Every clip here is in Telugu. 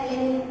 Thank you.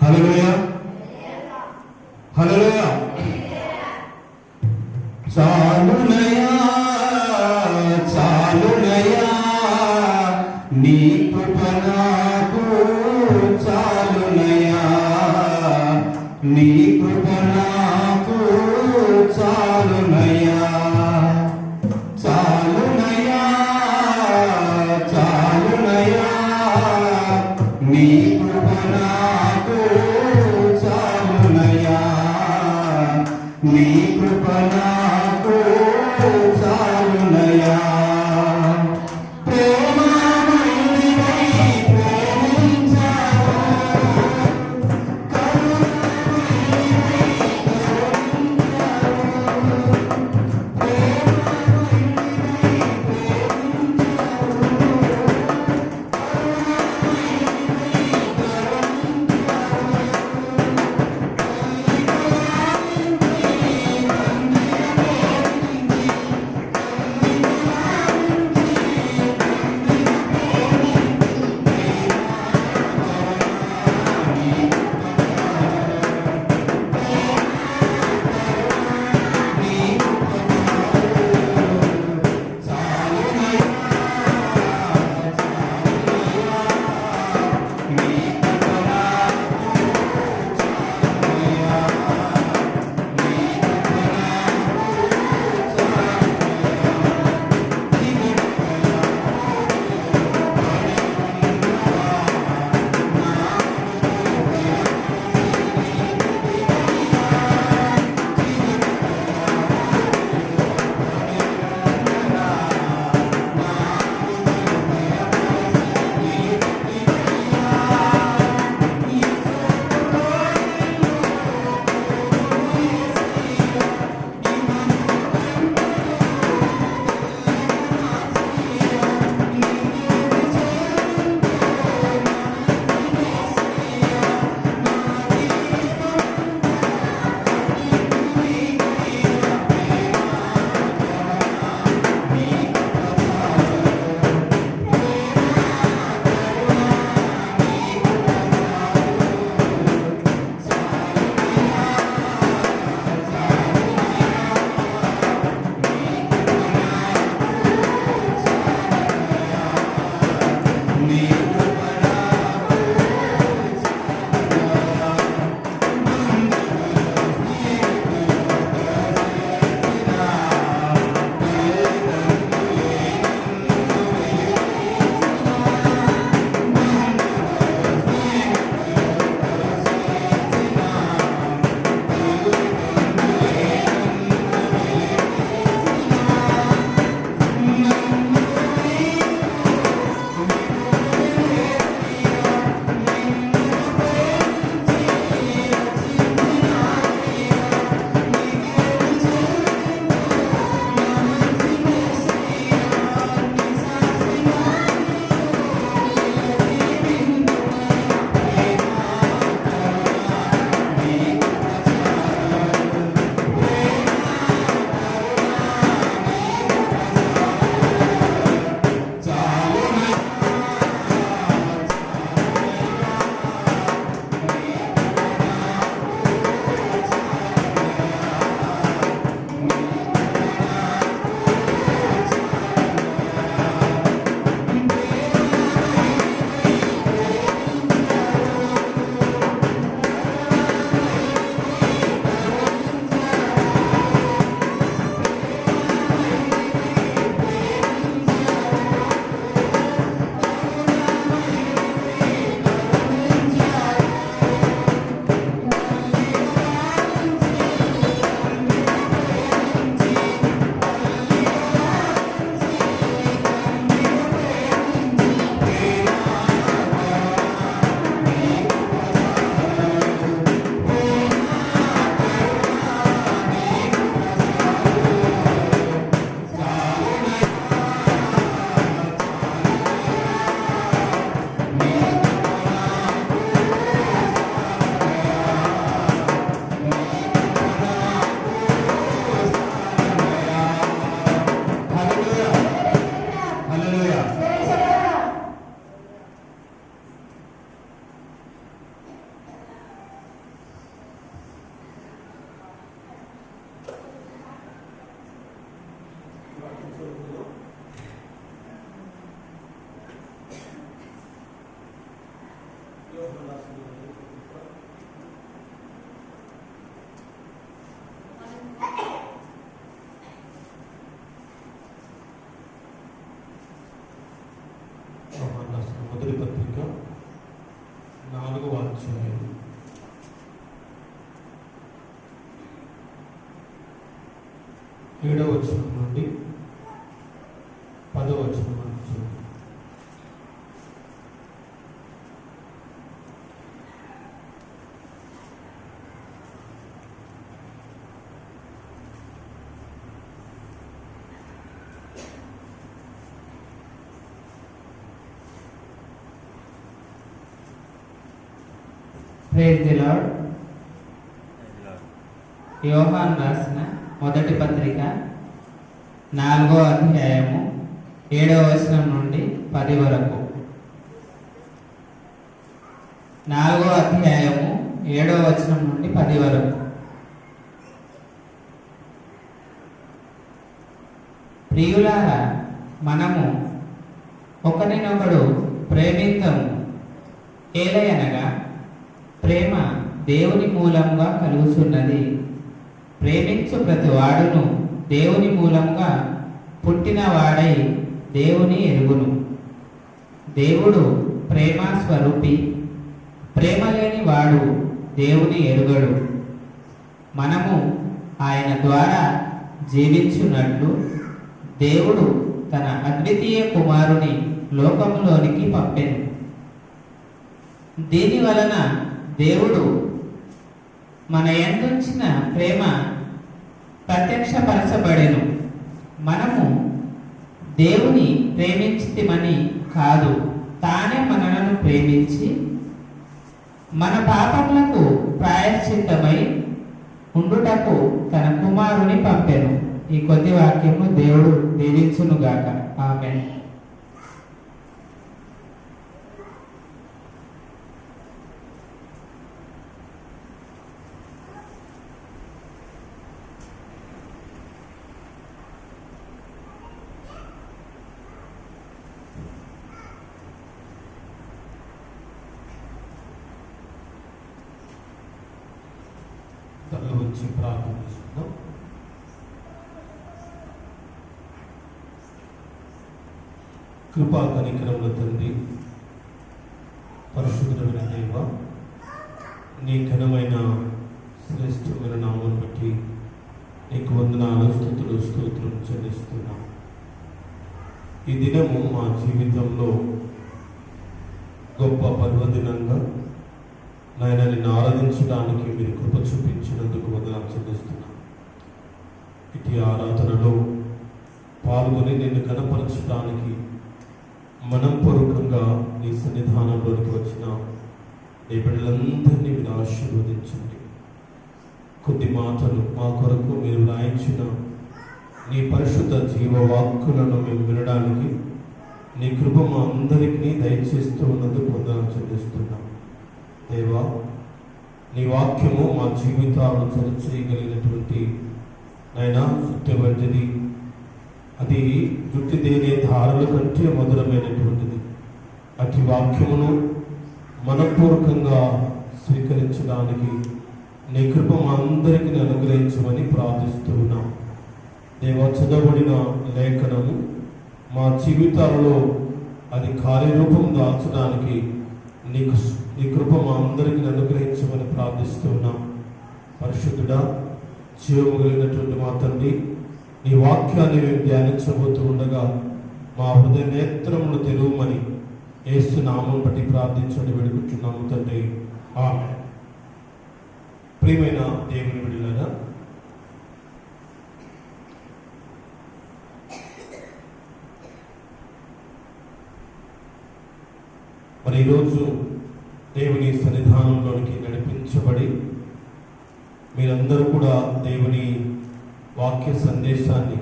హల్లెలూయా హల్లెలూయా. చాలునయా చాలునయా నీ కృప నాకు చాలునయా, నీ కృప నాకు చాలునయా. చాలునయా చాలునయా నీ కృప నాకు చాలునయా, నీ కృప నాకు చాలునయా. మొదటి పత్రిక 4వ అధ్యాయం 7వ వచనం నుండి 10వ వచనం వరకు. Praise the lord. యోహాను రాసిన మొదటి పత్రిక 4వ అధ్యాయము 7వ వచనం నుండి 10 వరకు. 4వ అధ్యాయము 7వ వచనం నుండి 10 వరకు. ప్రియులారా, మనము ఒకరినొకడు ప్రేమిద్దాము. ఏలయనగా ప్రేమ దేవుని మూలంగా కలుగుతున్నది. ప్రేమించు ప్రతి వాడును దేవుని మూలంగా పుట్టిన వాడై దేవుని ఎరుగును. దేవుడు ప్రేమ స్వరూపి. ప్రేమ లేని వాడు దేవుని ఎరుగడు. మనము ఆయన ద్వారా జీవించున్నట్లు దేవుడు తన అద్వితీయ కుమారుని లోకములోనికి పంపెను. దీని వలన దేవుడు మన యందుంచిన ప్రేమ ప్రత్యక్షపరచబడెను. మనము దేవుని ప్రేమించితిమని కాదు, తానే మనలను ప్రేమించి మన పాపములకు ప్రాయశ్చిత్తమై ఉండుటకు తన కుమారుని పంపెను. ఈ కొద్ది వాక్యము దేవుడు దీవించునుగాక. ఆమేన్. తల్లి వచ్చి ప్రార్థన చేసుకుందాం. కృపా కనికరముల తండ్రి, పరిశుద్ధమైన దేవ, నీ ఘనమైన శ్రేష్టమైన నామం బట్టి నీకు వందనాలు, స్తుతులు, స్తోత్రం చెల్లిస్తున్నాం. ఈ దినము మా జీవితంలో గొప్ప పర్వదినంగా నాయన నిన్ను ఆరాధించడానికి మీరు కృప చూపించినందుకు వందనాలు చెల్లిస్తున్నాం. ఇటు ఆరాధనలో పాల్గొని నిన్ను కనపరచడానికి మనపూర్వకంగా నీ సన్నిధానంలోనికి వచ్చిన నీ బిడ్డలందరినీ మీరు ఆశీర్వదించండి. కొద్ది మాటలు మా కొరకు మీరు రాయించిన నీ పరిశుద్ధ జీవవాక్కులను మేము వినడానికి నీ కృప మా అందరికీ దయచేస్తూ ఉన్నందుకు వందనాలు చెల్లిస్తున్నాం. దేవా, నీ వాక్యము మా జీవితాలను సరిచేయగలిగినటువంటి నాయన సత్యవంటిది. అది జుట్టు తేనే ధారల కంటే మధురమైనటువంటిది. అతి వాక్యమును మనపూర్వకంగా స్వీకరించడానికి నీ కృప మా అందరికీ అనుగ్రహించమని ప్రార్థిస్తూ ఉన్నాం. దేవా, చదవబడిన లేఖనము మా జీవితాలలో అది కార్యరూపం దాల్చడానికి నీ కృప మా అందరికీ అనుగ్రహించమని ప్రార్థిస్తూ ఉన్నాం. పరిశుద్ధుడా, జీవము కలిగినటువంటి మా తండ్రి, నీ వాక్యాన్ని మేము ధ్యానించబోతూ ఉండగా మా హృదయ నేత్రములు తెరువమని యేసు నామం బట్టి ప్రార్థించండి వేడుకుంటున్నాము తండ్రి. ఆమేన్. ప్రియమైన దేవుని బిడ్డలారా, మరి ఈరోజు దేవుని సన్నిధానంలోనికి నడిపించబడి మీరందరూ కూడా దేవుని వాక్య సందేశాన్ని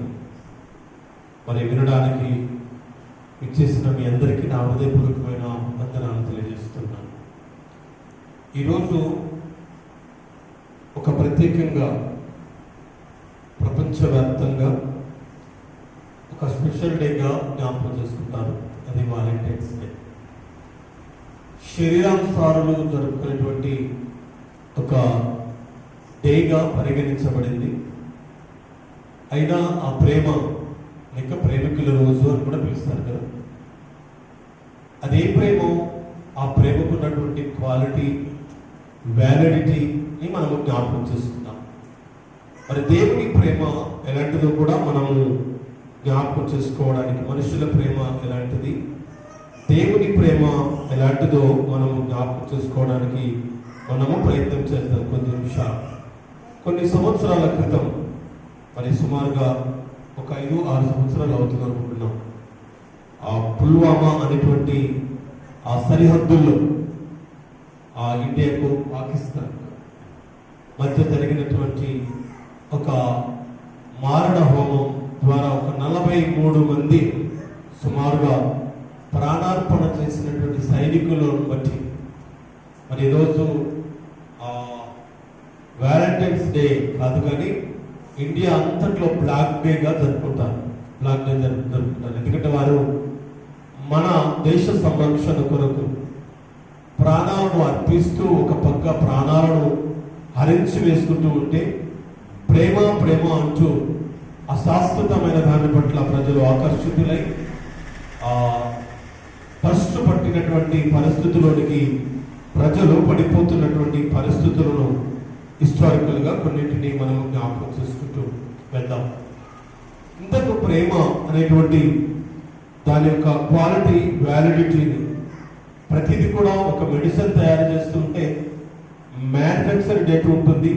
మరి వినడానికి ఇచ్చేసిన మీ అందరికీ నా హృదయపూర్వకమైన వందనాలు తెలియజేస్తున్నాను. ఈరోజు ఒక ప్రత్యేకంగా ప్రపంచవ్యాప్తంగా ఒక స్పెషల్ డేగా జ్ఞాపకం చేసుకుంటారు. అది వాలంటైన్స్ డే. శరీరానుసారులు జరుపుకునేటువంటి ఒక డేగా పరిగణించబడింది. అయినా ఆ ప్రేమ లేక ప్రేమికుల రోజు అని కూడా పిలుస్తారు కదా. అదే ప్రేమ, ఆ ప్రేమకు ఉన్నటువంటి క్వాలిటీ, వ్యాలిడిటీని మనము జ్ఞాపకం చేసుకుంటాం. మరి దేవుని ప్రేమ ఎలాంటిదో కూడా మనము జ్ఞాపకం చేసుకోవడానికి, మనుషుల ప్రేమ ఎలాంటిది, దేవుని ప్రేమ ఎలాంటిదో మనము జ్ఞాపకం చేసుకోవడానికి మనము ప్రయత్నం చేద్దాం. కొన్ని నిమిషాలు, కొన్ని సంవత్సరాల క్రితం, మరి సుమారుగా ఒక 5-6 సంవత్సరాలు అవుతుంది అనుకుంటున్నాం, ఆ పుల్వామా అనేటువంటి ఆ సరిహద్దుల్లో ఆ ఇండియాకు పాకిస్తాన్ మధ్య జరిగినటువంటి ఒక మారణ హోమం ద్వారా ఒక 43 మంది సుమారుగా ప్రాణార్పణ చేసినటువంటి సైనికులను బట్టి మరి ఈరోజు వ్యాలంటైన్స్ డే కాదు కానీ ఇండియా అంతట్లో బ్లాక్ డేగా జరుపుకుంటారు. బ్లాక్ డే జరుపుకుంటారు. ఎందుకంటే వారు మన దేశ సంరక్షణ కొరకు ప్రాణాలను అర్పిస్తూ ఒక పక్క ప్రాణాలను హరించి వేసుకుంటూ ఉంటే ప్రేమ ప్రేమ అంటూ అశాశ్వతమైన దాని పట్ల ప్రజలు ఆకర్షితులై ఫస్ట్ పట్టినటువంటి పరిస్థితుల్లోనికి ప్రజలు పడిపోతున్నటువంటి పరిస్థితులను హిస్టారికల్గా కొన్నింటిని మనం జ్ఞాపకం చేసుకుంటూ వెళ్దాం. ఇంతకు ప్రేమ అనేటువంటి దాని యొక్క క్వాలిటీ, వ్యాలిడిటీని ప్రతిదీ కూడా ఒక మెడిసిన్ తయారు చేస్తుంటే మ్యానుఫ్యాక్చర్ డేట్ ఉంటుంది,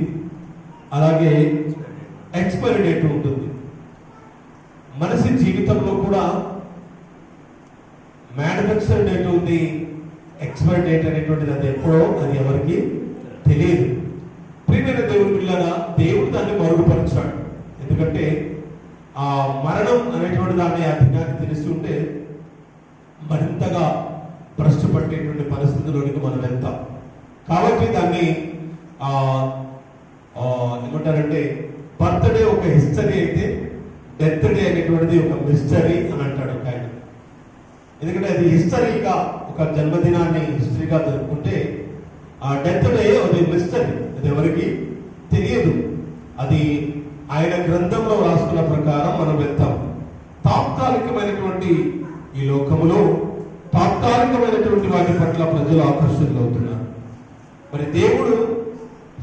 అలాగే ఎక్స్పైరీ డేట్ ఉంటుంది. మనిషి జీవితంలో కూడా మ్యానుఫ్యాక్చర్ డేట్ ఉంది, ఎక్స్పైరీ డేట్ అనేటువంటిది అది ఎప్పుడో అది ఎవరికి తెలియదు. ప్రియమైన దేవుని పిల్లరా, దేవుడు దాన్ని మరుగుపరిచాడు. ఎందుకంటే ఆ మరణం అనేటువంటి దాన్ని ఆ దినాన్ని తెలుస్తుంటే మరింతగా భ్రష్టు పట్టేటువంటి పరిస్థితుల్లోనికి మనం వెళ్తాం. కాబట్టి దాన్ని ఏమంటారంటే బర్త్డే ఒక హిస్టరీ అయితే డెత్ డే అనేటువంటిది ఒక మిస్టరీ అని అంటాడు ఒక ఆయన. ఎందుకంటే అది హిస్టరీగా ఒక జన్మదినాన్ని హిస్టరీగా జరుపుకుంటే ఆ డెత్ డే అది మిస్టరీ, అది ఎవరికి తెలియదు. అది ఆయన గ్రంథంలో రాసుకున్న ప్రకారం మనం వెళ్తాం. తాత్కాలికమైనటువంటి ఈ లోకములో తాత్కాలికమైనటువంటి వాటి పట్ల ప్రజలు ఆకర్షితులు అవుతున్నారు. మరి దేవుడు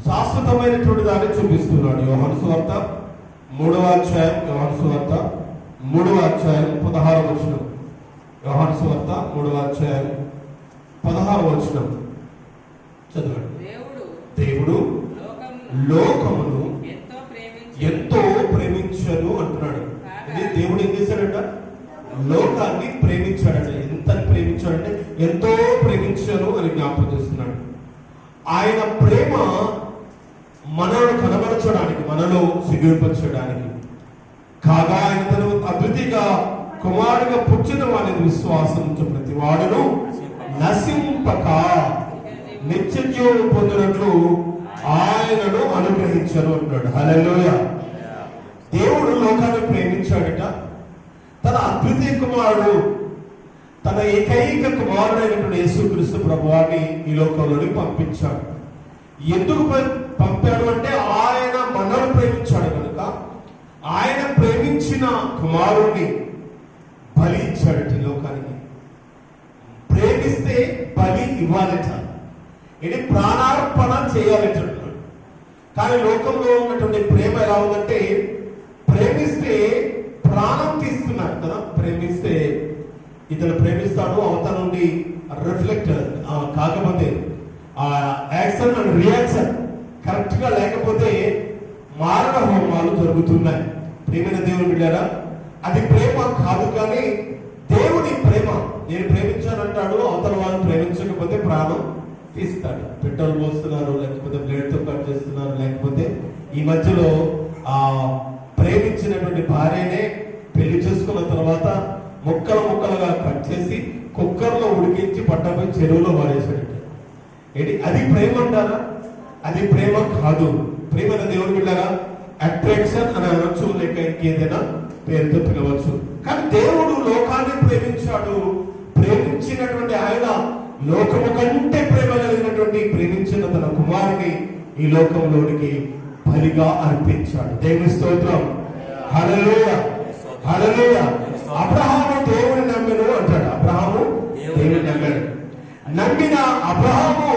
శాశ్వతమైనటువంటి దాన్ని చూపిస్తున్నాడు. యోహాను సువార్త 3వ అధ్యాయం, యోహాను సువార్త 3వ అధ్యాయం 16వ వచనం. యోహాను సువార్త 3వ అధ్యాయం 16వ వచనం చదవండి. దేవుడు లోకమును ఎంతో ప్రేమించను అంటున్నాడు. ఇది దేవుడు ఏం చేశాడంట? లోకాన్ని ప్రేమించాడంట. ఎంత ప్రేమించాడంటే ఎంతో ప్రేమించను అని జ్ఞాపకం చేస్తున్నాడు. ఆయన ప్రేమ మనలో కనబరచడానికి, మనలో సిగ్గుపరచడానికి కాగా ఆయన తను అద్వితీయ కుమారుడిగా పుట్టిన వారిని విశ్వాసం ప్రతి వాడును నశింపక నిత్య జీవం పొందినట్లు ఆయనను అనుగ్రహించను అంటున్నాడు. హల్లెలూయా. దేవుడు లోకాన్ని ప్రేమించాడట. తన అద్వితీయ కుమారుడు, తన ఏకైక కుమారుడైనటువంటి యేసుక్రీస్తు ప్రభువాన్ని ఈ లోకంలోని పంపించాడు. ఎందుకు పంపాడు అంటే ఆయన మనల్ని ప్రేమించాడు కనుక ఆయన ప్రేమించిన కుమారుణ్ణి బలి ఇచ్చాడట ఈ లోకానికి. ప్రేమిస్తే బలి ఇవ్వాలట, ఇది ప్రాణార్పణ చేయాలట. కానీ లోకంలో ఉన్నటువంటి ప్రేమ ఎలా ఉందంటే ప్రేమిస్తే ప్రాణం తీస్తున్నాడు కదా. ప్రేమిస్తే ఇతను ప్రేమిస్తాడు, అవతల నుండి రిఫ్లెక్ట్ కాకపోతే ఆ యాక్షన్ అండ్ రియాక్షన్ కరెక్ట్ గా లేకపోతే మారణ హోమాలు జరుగుతున్నాయి. ప్రేమైన దేవుని బిడ్డారా, అది ప్రేమ కాదు. కానీ దేవుని ప్రేమ, నేను ప్రేమించానంటాడు, అవతల వాళ్ళు ప్రేమించకపోతే ప్రాణం తీస్తాడు. పెట్రోల్ పోస్తున్నారు, లేకపోతే బ్లేడ్ తో కట్ చేస్తున్నారు, లేకపోతే ఈ మధ్యలో ఆ ప్రేమించినటువంటి భార్యనే పెళ్లి చేసుకున్న తర్వాత ముక్కలు ముక్కలుగా కట్ చేసి కుక్కర్లో ఉడికించి పట్టపై చెరువులో వాడేశాడు. ఏంటి అది ప్రేమ అంటారా? అది ప్రేమ కాదు. ప్రేమ దేవుని బిడ్డారా, అట్రాక్షన్ అని అనొచ్చు, లేక ఇంకేదైనా పేరుతో పిలవచ్చు. కానీ దేవుడు లోకాన్ని ప్రేమించాడు. ప్రేమించినటువంటి ఆయన లోకము కంటే ప్రేమ కలిగినటువంటి ప్రేమించిన తన కుమారుని ఈ లోకంలోనికి బలిగా అర్పించాడు. దేవుని స్తోత్రం. హల్లెలూయా, హల్లెలూయా. అబ్రహాము దేవుని నమ్మెను అంటాడు. అబ్రహాము దేవుని నమ్మాడు. నమ్మిన అబ్రహాము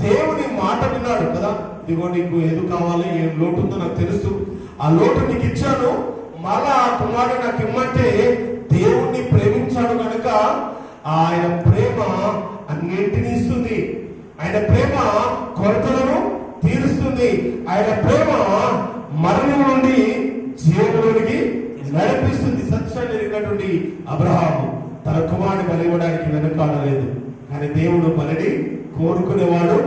దేవుని మాట విన్నాడు కదా. ఇదిగో నీకు ఏది కావాలి, ఏం లోటు ఉందో నాకు తెలుసు, ఆ లోటు నీకు ఇచ్చాను, మళ్ళా ఆ కుమారుడు నాకు ఇమ్మంటే దేవుణ్ణి ప్రేమించాడు కనుక ఆయన ప్రేమ అన్నింటినీ ఇస్తుంది. ఆయన ప్రేమ కొరతలను తీరుస్తుంది. ఆయన ప్రేమ మరణం నుండి జీవనంలోనికి నడిపిస్తుంది. సత్యాన్ని ఎరిగినటువంటి అబ్రహాము తన కుమారుని బలి ఇవ్వడానికి వెనుకాడలేదు. కానీ దేవుడు బలిని కోరుకునేవాడు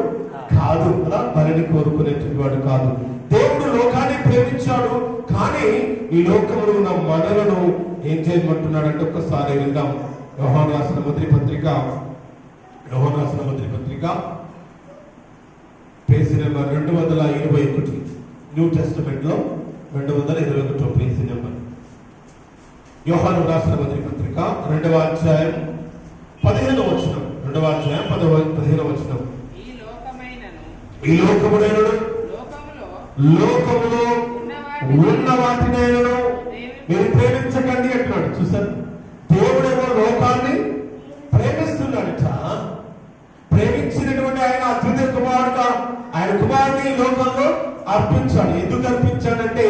కాదు కదా. బలిని కోరుకునేటువంటి వాడు కాదు. దేవుడు లోకాన్ని ప్రేమించాడు, కానీ ఈ లోకంలో ఉన్న మనలను ఏం చేయమంటున్నాడంటే ఒక్కసారి వెళ్దాం. యోహాను రాసిన మొదటి పత్రిక పేజీ నెంబర్ 221, న్యూ టెస్టమెంట్ లో 221 పేజీ నెంబర్. యోహాను రాసిన మొదటి పత్రిక 2వ అధ్యాయం 15వ వచనం. 2వ అధ్యాయం 15వ వచనం. ఈ లోకమునైనను లోకములో ఉన్న వాటినైనను మీరు ప్రేమించకండి అంటున్నాడు. చూసారు, దేవుడేమో లోకాన్ని ప్రేమిస్తున్నాడట. ప్రేమించినటువంటి ఆయన అద్వితీయ కుమారుడుగా ఆయన కుమారుని లోకంలో అర్పించాడు. ఎందుకు అర్పించాడంటే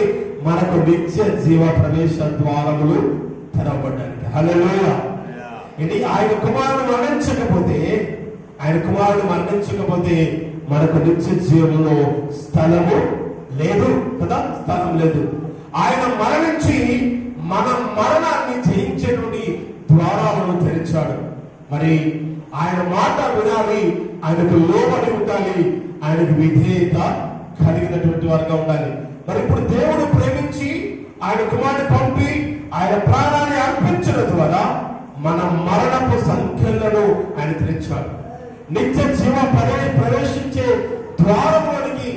మనకు నిత్య జీవ ప్రవేశ ద్వారములు తెరవబడ్డానికి. హల్లెలూయా. ఇది ఆయన కుమారుడు మరణించకపోతే మనకు నిత్య జీవంలో స్థలము లేదు కదా. స్థలం లేదు. ఆయన మరణించి మన మరణాన్ని జయించేటువంటి ద్వారాలను తెరిచాడు. మరి ఆయన మాట వినాలి, ఆయనకు లోబడి ఉండాలి, ఆయనకు విధేయత కలిగినటువంటి వారుగా ఉండాలి. మరి ఇప్పుడు దేవుడు ప్రేమించి ఆయన కుమారుని పంపి ఆయన ప్రాణాన్ని అర్పించడం ద్వారా మన మరణపు సంఖ్యలను ఆయన తెరిచాడు. నిత్య జీవ ప్రవేశించే ద్వారంలోనికి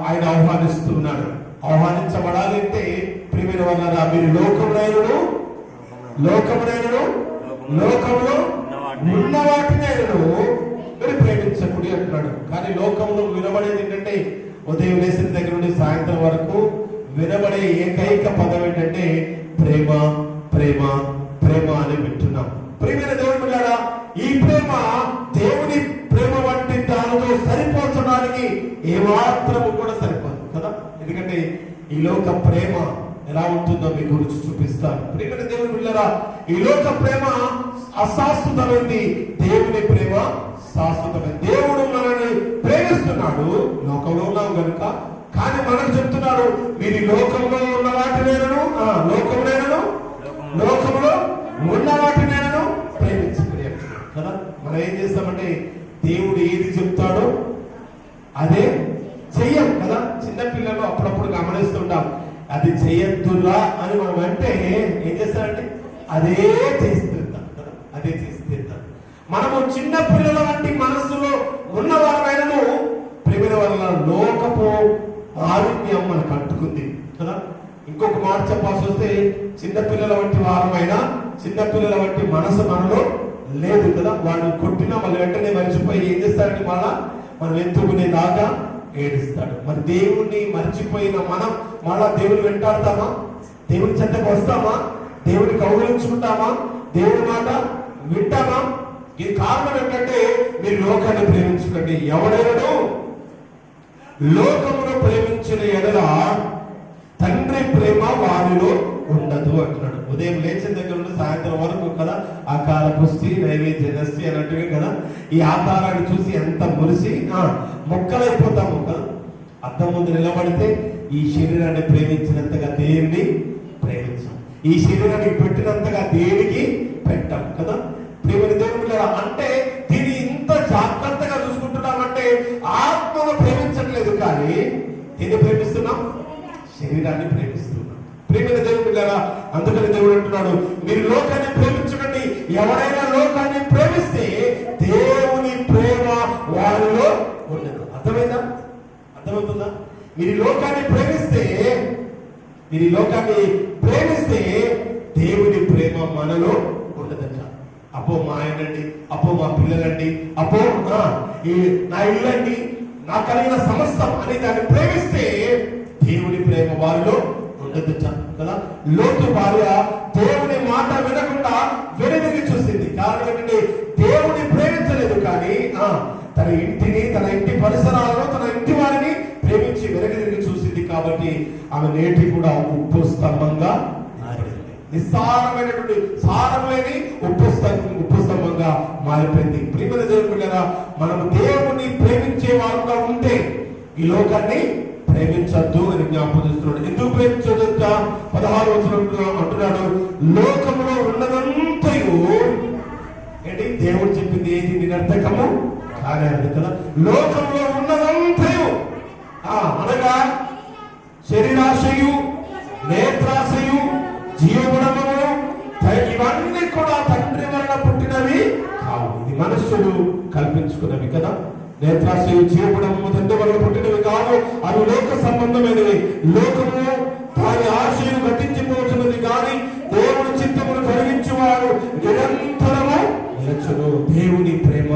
ఆయన ఆహ్వానిస్తున్నాడు. ఆహ్వానించబడాలి అంటే ప్రియమైన వాళ్ళ మీరు లోకమునైనను లోకంలో ఉన్న వాటినైనను మీరు ప్రేమించకుడి అంటున్నాడు. కానీ లోకంలో వినబడేది ఏంటంటే ఉదయం లేచిన దగ్గర నుండి సాయంత్రం వరకు వినబడే ఏకైక పదం ఏంటంటే ప్రేమ ప్రేమ ప్రేమ అని వింటున్నాం. ప్రియమైన దేవుని బిడ్డలారా, ఈ ప్రేమ దేవుని ప్రేమ వంటి దానితో సరిపోల్చడానికి ఏమాత్రము కూడా సరిపోదు కదా. ఎందుకంటే ఈ లోక ప్రేమ ఎలా ఉంటుందో మీ గురించి చూపిస్తాను. ప్రియమైన దేవుని బిడ్డలారా, ఈ లోక ప్రేమ అశాశ్వతమైంది, దేవుని ప్రేమ శాశ్వతమైంది. దేవుడు మనల్ని ప్రేమిస్తున్నాడు, లోకంలో ఉన్నాం కనుక. కానీ మనకు చెప్తున్నాడు, మీరు లోకంలో ఉన్న వాటినైనను లోకంలో ఉన్న వాటినైనను ప్రేమించుకుని కదా. మనం ఏం చేస్తామంటే దేవుడు ఏది చెప్తాడో అదే చెయ్యం కదా. చిన్నపిల్లలు అప్పుడప్పుడు గమనిస్తుంటాం, అది చెయ్యొద్దురా అని మనం అంటే ఏం చేస్తారంటే అదే చేస్తుంటాం కదా. అదే చేస్తుంటాం. మనము చిన్న పిల్లల వంటి మనస్సులో ఉన్న వారమైనను ప్రేమిన వల్ల లోకపు ఆరోగ్యం మనకు అంటుకుంది కదా. ఇంకొక మాట చెప్పాల్సి వస్తే చిన్నపిల్లల వంటి వారమైనా చిన్నపిల్లల వంటి మనసు మనలో లేదు కదా. వాళ్ళు కొట్టినా మళ్ళీ వెంటనే మర్చిపోయి ఏం చేస్తారంటే మనం ఎత్తుకునే దాకా ఏడుస్తాడు. మరి దేవుణ్ణి మర్చిపోయిన మనం మళ్ళా దేవుని వెంటాడతామా? దేవుని చెంతకు వస్తామా? దేవుని కౌగిలించుకుంటామా? దేవుని మాట వింటామా? ఈ కారణం ఏంటంటే మీరు లోకాన్ని ప్రేమించకండి. ఎవడెవడు లోకమును ప్రేమించిన ఎడల తండ్రి ప్రేమ వారిలో ఉండదు అంటున్నాడు. ఉదయం లేచిన దగ్గర నుండి సాయంత్రం వరకు కదా ఆకార పుష్టి నైవేద్య నష్టి అన్నట్టుగా కదా. ఈ ఆకారాన్ని చూసి ఎంత మురిసి మొక్కలైపోతాము కదా. అద్దం ముందు నిలబడితే ఈ శరీరాన్ని ప్రేమించినంతగా దేవుని ప్రేమించాం, ఈ శరీరాన్ని పెట్టినంతగా దేనికి పెట్టాం కదా. ప్రేమ దేవుడు అంటే దీన్ని ఇంత జాగ్రత్తగా చూసుకుంటున్నామంటే ఆత్మను ప్రేమించట్లేదు, కానీ దీన్ని ప్రేమిస్తున్నాం, శరీరాన్ని ప్రేమిస్తున్నాం. ప్రేమైన దేవుడు బిడ్డలారా, అందుకని దేవుడు అంటున్నాడు, మీరు లోకాన్ని ప్రేమించకండి. ఎవరైనా లోకాన్ని ప్రేమిస్తే దేవుని ప్రేమ వారిలో ఉండదు. అర్థమవుతుందా? మీరు లోకాన్ని ప్రేమిస్తే దేవుని ప్రేమ మనలో ఉండదట. అపో మా ఆయనండి, అపో మా పిల్లలండి, అపో నా ఇల్లండి, నా కలిగిన సమస్తం అని దాన్ని ప్రేమిస్తే దేవుని ప్రేమ వారిలో ఉండదట కదా. లోతు భార్య దేవుని మాట వినకుండా వెనుదిరిగి చూసింది. కారణం ఏంటంటే దేవుని ప్రేమించలేదు, కానీ తన ఇంటిని, తన ఇంటి పరిసరాలను, తన ఇంటి వారిని ప్రేమించి వెనక్కి చూసింది. కాబట్టి ఆమె నేటి కూడా ఉప్పు స్తంభంగా నిస్సారమైనటువంటి సారం లేని ఉప్పు స్తంభంగా మారిపోయింది. ప్రియమైన దేవుని బిడ్డలారా, మనం దేవుని ప్రేమించే వారుగా ఉంటే ఈ లోకాన్ని ప్రేమించద్దు అని జ్ఞాపకం చేస్తున్నాడు. ఎందుకు ప్రేమించదు? 16వ వచనంలో అంటున్నాడు, లోకంలో ఉన్నదంతయు ఏంటి దేవుడు చెప్పింది ఏది నిరర్థకము కాలేదు కదా. లోకంలో ఉన్నదంతయు అనగా శరీరాశయు, నేత్రాశయు, జీవగుణము, ఇవన్నీ కూడా తండ్రి వలన పుట్టినవి కావు. ఇది మనుష్యుడు కల్పించుకున్నవి కదా. నేత్రాశయు, జీవగుణము తండ్రి వలన పుట్టినవి కావు, అవి లోక సంబంధమైనవి. లోకము దాని ఆశయం గతించిపోతున్నది, కానీ దేవుని చిత్తమును కలిగించువాడు నిరంతరము నిలచును. దేవుని ప్రేమ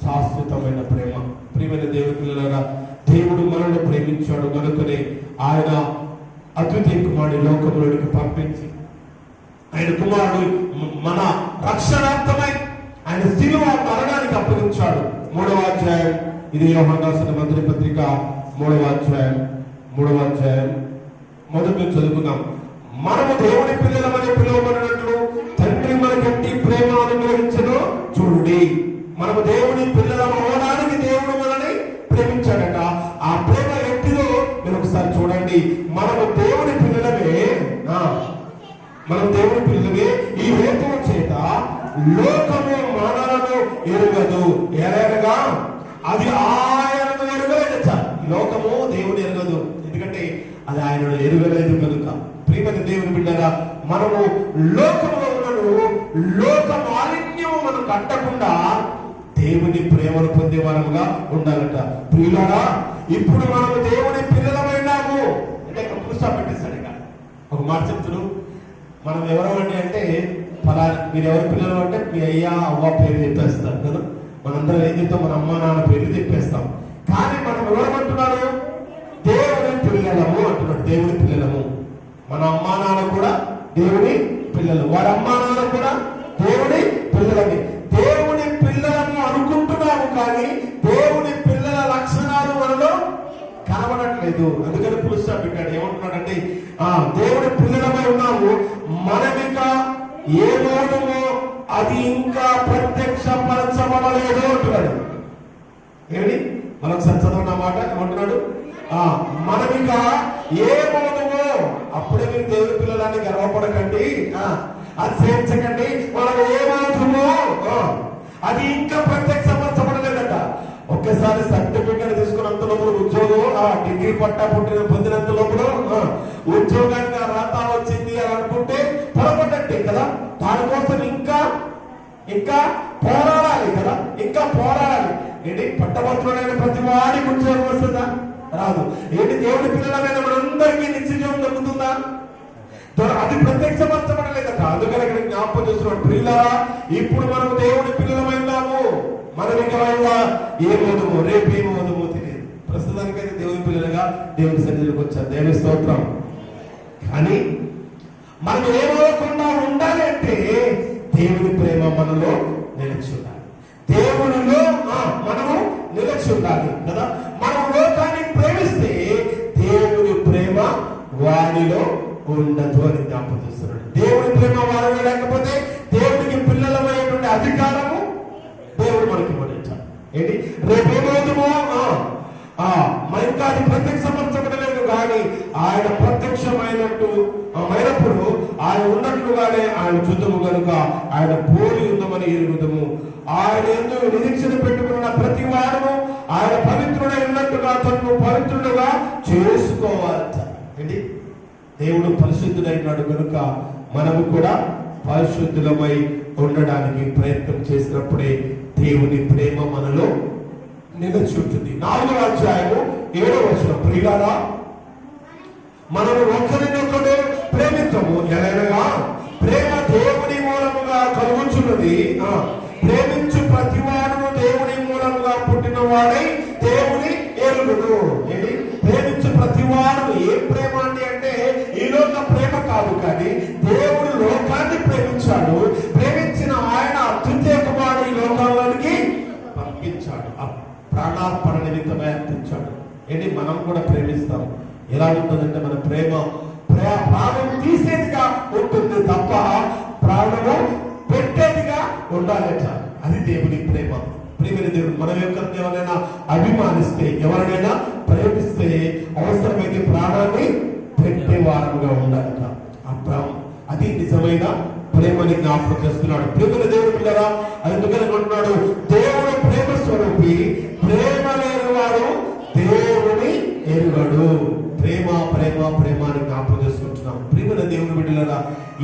శాశ్వతమైన ప్రేమ. ప్రియమైన దేవుని పిల్లలారా, దేవుడు మనల్ని ప్రేమించాడు కనుకనే ఆయన అద్వితీయ కుమారుడు లోకంలోనికి పంపించి ఆయన కుమారుడు మన రక్షణార్థమై ఆయన శిలువ మరణానికి అప్పగించాడు. 3వ అధ్యాయం, ఇది యోహాను రాసిన మొదటి పత్రిక 3వ అధ్యాయం మొదటి చదువుకుందాం. మనము దేవుని పిల్లలమని పిలువబడినట్లు తండ్రి మనకంటి ప్రేమ అనుగ్రహించను చూడండి. మనము దేవుని పిల్లలం అవడానికి దేవుడు మనల్ని ప్రేమించాడట. ఆ ప్రేమ వ్యక్తిలో మీరు ఒకసారి చూడండి. మనము దేవుని పిల్లలమే, మనం దేవుని పిల్లలమే. ఈ హేతువు చేత లోకము మనలను ఎరుగదు. ఎరగగా అది ఆయనను ఎరుగలేదు. ఈ లోకము దేవుని ఎరగదు, ఎందుకంటే అది ఆయనను ఎరుగలేదు కనుక. ప్రియమైన దేవుని బిడ్డరా, మనము లోకంలో ఉన్నను లోక మాలిన్యము మనకు అంటకుండా దేవుని ప్రేమను పొందే వారముగా ఉండాలట. ప్రియులారా, ఇప్పుడు మనము దేవుని పిల్లలమైనాము అంటే పుస్తక పెట్టేస్తాడు. ఇక ఒక మాట చెప్తున్నాడు, మనం ఎవరు అంటే ఫలానా మీరు ఎవరి పిల్లలు అంటే మీ అయ్యా అవ్వ పేరు చెప్పేస్తారు కదా. మనందరం ఏం చెప్తాం? మన అమ్మ నాన్న పేర్లు చెప్పేస్తాం. కానీ మనం ఎవరమంటున్నాడు? దేవుని పిల్లలము అంటున్నాడు. దేవుని పిల్లలము. మన అమ్మా నాన్న కూడా దేవుని పిల్లలు, వారి అమ్మా నాన్న కూడా దేవుని పిల్లలని. దేవుని పిల్లలను అనుకుంటున్నాము, కానీ దేవుని పిల్లల లక్షణాలు మనలో కనబడట్లేదు. అందుకని పురుష పెట్టాడు. ఏమంటున్నాడంటే దేవుని పిల్లలమై ఉన్నాము, మనమిక ఏమోమో అది ఇంకా ప్రత్యక్షపరచబడలేదు అంటున్నాడు. ఏమిటి? మనకు చదవన్న మాట ఏమంటున్నాడు? మనమిక ఏమోమో, అప్పుడే మీరు దేవుని పిల్లలని గర్వపడకండి, అతిశయించకండి. మనం ఏమవుతుందో అది ఇంకా ప్రత్యక్షపరచబడలేదట. ఒక్కసారి సర్టిఫికెట్ తీసుకున్నంత లోపల ఉద్యోగం, డిగ్రీ పట్టా పొందినంత లోపల ఉద్యోగానికి రాత వచ్చింది అని అనుకుంటే పొరపడ్డట్టే కదా. దానికోసం ఇంకా పోరాడాలి కదా, ఇంకా పోరాడాలి. ఏంటి? పట్టభద్రులైన ప్రతి వాడికి ఉద్యోగం వస్తుందా? రాదు. ఏంటి? దేవుడి పిల్లలమైన మనందరికీ నిత్యజీవం దొరుకుతుందా? అది ప్రత్యక్షపరచబడలేదట. అందుకని ఇక్కడ జ్ఞాపకం చేస్తున్నాడు, పిల్లరా ఇప్పుడు మనం దేవుడి పిల్లలమైనాము, మనం ఇంకా ఏమవుతామో రేపు ఏమవుతామో తెలియదు. ప్రస్తుతానికైతే దేవుని పిల్లలుగా దేవుని సన్నిధిలోకి వచ్చారు. దేవుని స్తోత్రం. కానీ మనం ఏమవకుండా ఉండాలి అంటే దేవుని ప్రేమ మనలో నిలిచి ఉండాలి. దేవునిలో మనము నిలిచి ఉండాలి కదా. మనం లోకాన్ని ప్రేమిస్తే దేవుని ప్రేమ వారిలో ఉండదు అని జ్ఞాపకం చేస్తున్నాడు. దేవుని ప్రేమ వారిలో లేకపోతే దేవునికి పిల్లలమైనటువంటి అధికారము దేవుడు మనకి ఇవ్వనిచ్చాడు. ఏంటి? రేపేమవుతుందో ఇంకా అది ప్రత్యక్షపరచబడలేదు, కానీ ఆయన ప్రత్యక్షమైనప్పుడు ఆయన ఉన్నట్లుగానే ఆయన చూద్దాము కనుక ఆయన పోలి ఉందామని ఎరుగుదము. ఆయన ఎందుకు నిరీక్షణ పెట్టుకున్న ప్రతి వారు ఆయన పవిత్రుడై ఉన్నట్టుగా తను పవిత్రుడుగా చేసుకోవాలంట. ఏంటి? దేవుడు పరిశుద్ధుడైనాడు కనుక మనము కూడా పరిశుద్ధులమై ఉండడానికి ప్రయత్నం చేసినప్పుడే దేవుని ప్రేమ మనలో నిలిచి ఉంటుంది. 4వ అధ్యాయము 7వ వచనం, ప్రియులారా మనము ఒకరినొకరు ప్రేమించము, ఎలాగనగా ప్రేమ చూడండి, ప్రేమించు ప్రతివాడును దేవుని మూలంగా పుట్టిన వాడై దేవుని ఎరుగుడు. ఏంటి ప్రేమించు ప్రతివాడు? ఏం ప్రేమ అంటే ఈ లోక ప్రేమ కాదు, కానీ దేవుడు లోకాన్ని ప్రేమించాడు. ప్రేమించిన ఆయన అద్వితీయ కుమారుడు ఈ లోకంలోనికి పంపించాడు, ప్రాణార్పణ నిమిత్తమే అర్పించాడు. ఏంటి మనం కూడా ప్రేమిస్తాం. ఎలా ఉంటుందంటే మన ప్రేమ ప్రాణం తీసేదిగా ఉంటుంది తప్ప ప్రాణము పెట్టేదిగా ఉండాలట. అది దేవుని ప్రేమ. ప్రేమైన దేవుడు మనం ఎవరైనా అభిమానిస్తే, ఎవరినైనా ప్రేమిస్తే అవసరమైతే ప్రాణాన్ని పెట్టే వారంగా ఉండాలట. అది నిజమైన ప్రేమని జ్ఞాపకం చేస్తున్నాడు. ప్రేమల దేవుడు పిల్లరా, అందుకని అంటున్నాడు, దేవుడు ప్రేమ స్వరూపి, ప్రేమ లేని వాడు దేవుని ఎరుగడు. ప్రేమ ప్రేమ ప్రేమ అని జ్ఞాపకం చేసుకుంటున్నాం. ప్రేమల దేవుని బిడ్డలరా,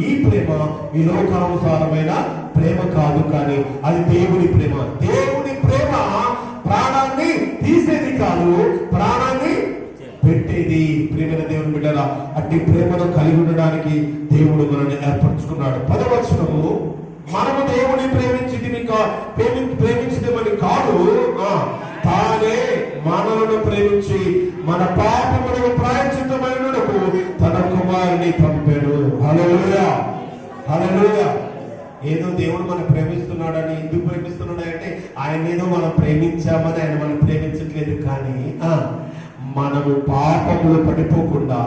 ఈ ప్రేమ ఈ లోకానుసారమైన ప్రేమ కాదు, కానీ అది దేవుని ప్రేమ. దేవుని ప్రేమ ప్రాణాన్ని తీసేది కాదు, ప్రాణాన్ని పెట్టేది. ప్రేమల దేవుని బిడ్డరా, అట్టి ప్రేమను కలిగి ఉండడానికి దేవుడు మనల్ని ఏర్పరచుకున్నాడు. 10వ వచనము, మనము దేవుని ప్రేమించడమని కాదు, తానే మనలను ప్రేమించి మన పాపములకు ప్రాయశ్చిత్తమైనకు తన కుమారుని పంపాడు. హల్లెలూయా, హల్లెలూయా. ఏదో దేవుడు మనం ప్రేమిస్తున్నాడని, ఎందుకు ప్రేమిస్తున్నాడు అంటే ఆయన ఏదో మనం ప్రేమించామని ఆయన మనం ప్రేమించట్లేదు, కానీ మనము పాపములు పడిపోకుండా,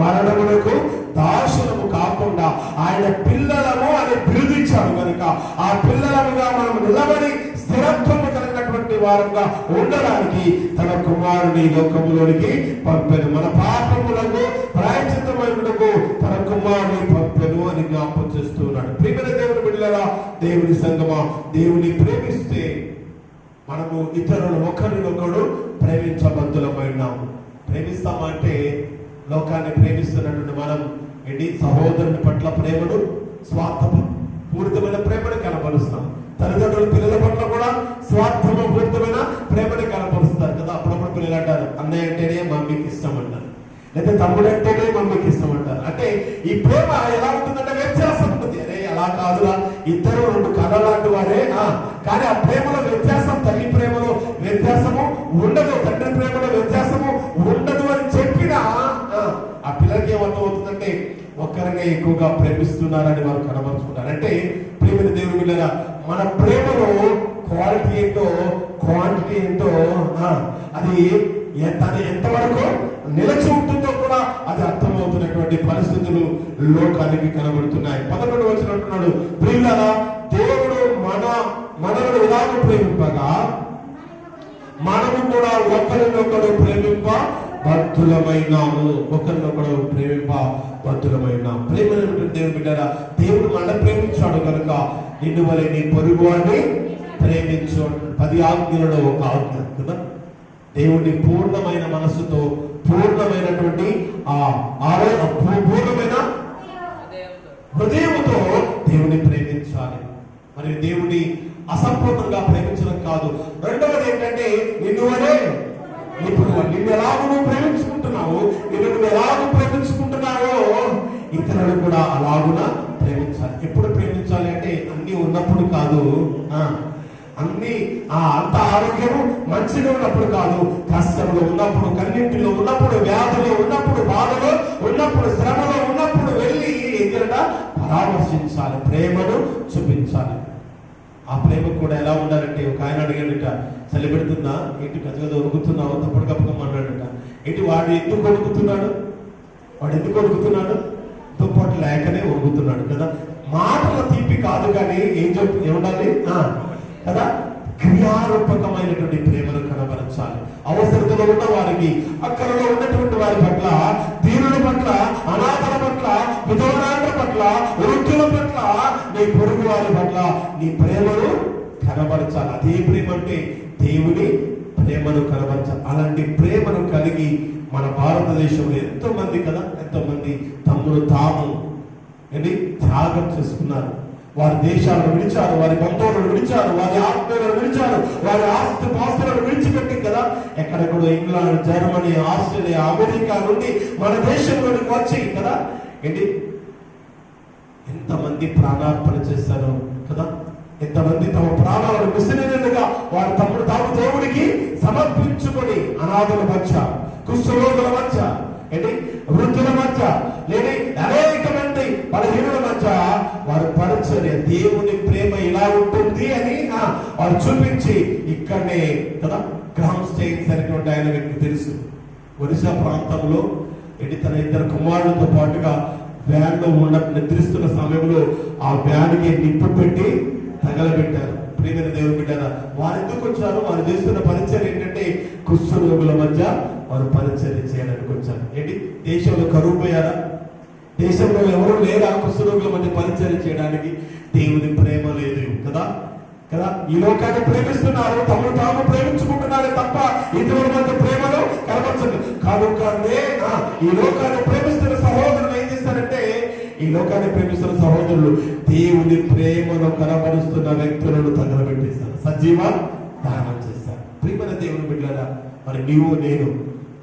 మరణములకు దాసులము కాకుండా ఆయన పిల్లలము అని పిలుదించాడు కనుక ఆ పిల్లలముగా మనం నిలబడి స్థిరత్వం కలిగినటువంటి వారంగా ఉండడానికి తన కుమారుని లోకములోనికి పంపెను. మన పాపములకు ప్రాయశ్చిత్తమైనకు తన కుమారుని పంపెను అని జ్ఞాపకం చేస్తున్నాడు. ప్రియమైన దేవుని బిడ్డలారా, దేవుని సంగమా, దేవుని ప్రేమిస్తే మనము ఇతరులు ఒకరినొకడు ప్రేమించబద్దులమైనాము. ప్రేమిస్తామంటే లోకాన్ని ప్రేమిస్తున్నటువంటి మనం ఏంటి, సహోదరుని పట్ల ప్రేమను, స్వార్థపూరితమైన ప్రేమను కనపరుస్తాం. తల్లిదండ్రుల పిల్లల పట్ల కూడా స్వార్థపూరితమైన ప్రేమని కనపరుస్తారు కదా. అప్పుడప్పుడు పిల్లలు అంటారు, అన్నయ్య అంటేనే మమ్మీకి ఇష్టం అంటారు, లేదా తమ్ముడు అంటేనే మమ్మీకి ఇష్టం అంటారు. అంటే ఈ ప్రేమ ఎలా ఉంటుందంటే వ్యత్యాసం ఉంటుంది. అరే అలా కాదురా, ఇద్దరు రెండు కళ్ళలాంటి వారే, కానీ ఆ ప్రేమలో వ్యత్యాసం, తల్లి ప్రేమలో వ్యత్యాసము ఉండదు, తండ్రి ప్రేమలో వ్యత్యాసము ఉండదు అని చెప్పినా ఆ పిల్లలకి ఏమర్థం అవుతుందంటే ఒక్కరినే ఎక్కువగా ప్రేమిస్తున్నారని వారు కనబరుచుకుంటారు. అంటే ప్రేమ దేవుని పిల్లరా, మన ప్రేమలో క్వాలిటీ ఏంటో క్వాంటిటీ ఏంటో అది ఎంతవరకు నిలిచి ఉంటుందో కూడా అది అర్థమవుతున్నటువంటి పరిస్థితులు లోకానికి కనబడుతున్నాయి. 11వ వచనం అంటున్నాడు, ప్రియులారా, దేవుడు మనలను ఇలాగ ప్రేమింపగా మనము కూడా ఒకరినొకడు ప్రేమింప బద్ధులమైనాము. ఒకరినొకడు ప్రేమింప బద్ధులమైనాము. ప్రేమైనటువంటి దేవుని బిడ్డరా, దేవుడు మనల్ని ప్రేమించాడు కనుక నిన్ను వలె నీ పొరుగు వాడిని ప్రేమించు. 10 ఆజ్ఞలలో ఒక ఆజ్ఞ కదా. దేవుడిని పూర్ణమైన మనస్సుతో, పూర్ణమైనటువంటి పూర్ణమైన హృదయముతో దేవుని ప్రేమించాలి. మరి దేవుని అసంపూర్ణంగా ప్రేమించడం కాదు. రెండవది ఏంటంటే నిన్ను ఎలాగో నువ్వు ప్రేమించుకుంటున్నావు, నువ్వు ఎలాగో ప్రేమించుకుంటున్నావో ఇతరులు కూడా అలాగునా ప్రేమించాలి. ఎప్పుడు ప్రేమించాలి అంటే అన్ని ఉన్నప్పుడు కాదు, అన్ని అంత ఆరోగ్యము మంచిగా ఉన్నప్పుడు కాదు, కష్టంలో ఉన్నప్పుడు, కన్నింటిలో ఉన్నప్పుడు, వ్యాధులో ఉన్నప్పుడు, బాధలో ఉన్నప్పుడు, శ్రమలో ఉన్నప్పుడు వెళ్ళి ఎదురుగా పరామర్శించాలి, ప్రేమను చూపించాలి. ఆ ప్రేమ కూడా ఎలా ఉండాలంటే, ఒక ఆయన అడిగాడట, చలి పెడుతుందా ఏంటి, గజగజ ఉరుకుతున్నావు, తప్పటికప్పుడు అన్నాడట. ఏంటి వాడు ఎందుకు ఉరుకుతున్నాడు, దుప్పటి లేకనే ఉరుకుతున్నాడు కదా. మాటల తీపి కాదు, కానీ ఏముండాలి కదా, క్రియారూపకమైనటువంటి ప్రేమను కనబరచాలి. అవసరతలో ఉన్న వారికి, అక్కడలో ఉన్నటువంటి వారి పట్ల, దీనుల పట్ల, అనాథల పట్ల, విధవరాండ్ర పట్ల, వృద్ధుల పట్ల, నీ పొరుగు వారి పట్ల నీ ప్రేమను కనబరచాలి. అదే ప్రేమ అంటే దేవుని ప్రేమను కనబరచాలి. అలాంటి ప్రేమను కలిగి మన భారతదేశంలో ఎంతో మంది తమ్ముడు తాము త్యాగం చేసుకున్నారు. వారి దేశాలను విడిచారు, వారి బంధువులను విడిచారు, వారి ఆత్మీయులను విడిచారు, వారి ఆస్తులను విడిచిపెట్టి కదా ఎక్కడెక్కడో ఇంగ్లాండ్, జర్మనీ, ఆస్ట్రేలియా, అమెరికా నుండి మన దేశంలోనికి వచ్చి కదా ఎంతమంది ప్రాణార్పణ చేశారు కదా. ఎంతమంది తమ ప్రాణాలను విసిరినట్టుగా వారు తమ్ముడు తాము దేవుడికి సమర్పించుకొని అనాథుల మధ్య, కుష్ఠరోగుల మధ్య, ఏంటి వృద్ధుల మధ్య, లేని అనేక మంది బలహీనుల మధ్య వారు పరిచర్య, దేవుని ప్రేమ ఇలా ఉంటుంది అని వారు చూపించి ఇక్కడనే కదా గ్రామ్ స్టేట్స్ అనేటువంటి ఆయన వ్యక్తి తెలుసు. ఒరిస్సా ప్రాంతంలో ఏంటి తన ఇద్దరు కుమారులతో పాటుగా వ్యాన్ లో నిద్రిస్తున్న సమయంలో ఆ వ్యాన్ కి నిప్పు పెట్టి తగలబెట్టారు. ప్రియమైన దేవుని బిడ్డారా, వారు ఎందుకు వచ్చారు? వారు చేస్తున్న పరిచర్య ఏంటంటే కుష్ఠరోగుల మధ్య వారు పరిచర్య చేయడానికి వచ్చారు. ఏంటి దేశంలో కరువు పోయారా? దేశంలో ఎవరు లేరా కుష్ఠరోగుల మధ్య పరిచర్య చేయడానికి? దేవుని ప్రేమ లేదు కదా కదా ఈ లోకాన్ని ప్రేమిస్తున్నారు, తమను తాము ప్రేమించుకుంటున్నారే తప్ప ఇతరుల మధ్య ప్రేమను కనపరచదు. కనుకనే ఈ లోకాన్ని ప్రేమిస్తున్న సహోదరులు ఏం చేస్తారంటే, ఈ లోకాన్ని ప్రేమిస్తున్న సహోదరులు దేవుని ప్రేమను కనపరుస్తున్న వ్యక్తులను తగలబెట్టేస్తారు, సజీవ దానం చేస్తారు. ప్రియమైన దేవుని బిడ్డలారా, మరి నీవు నేను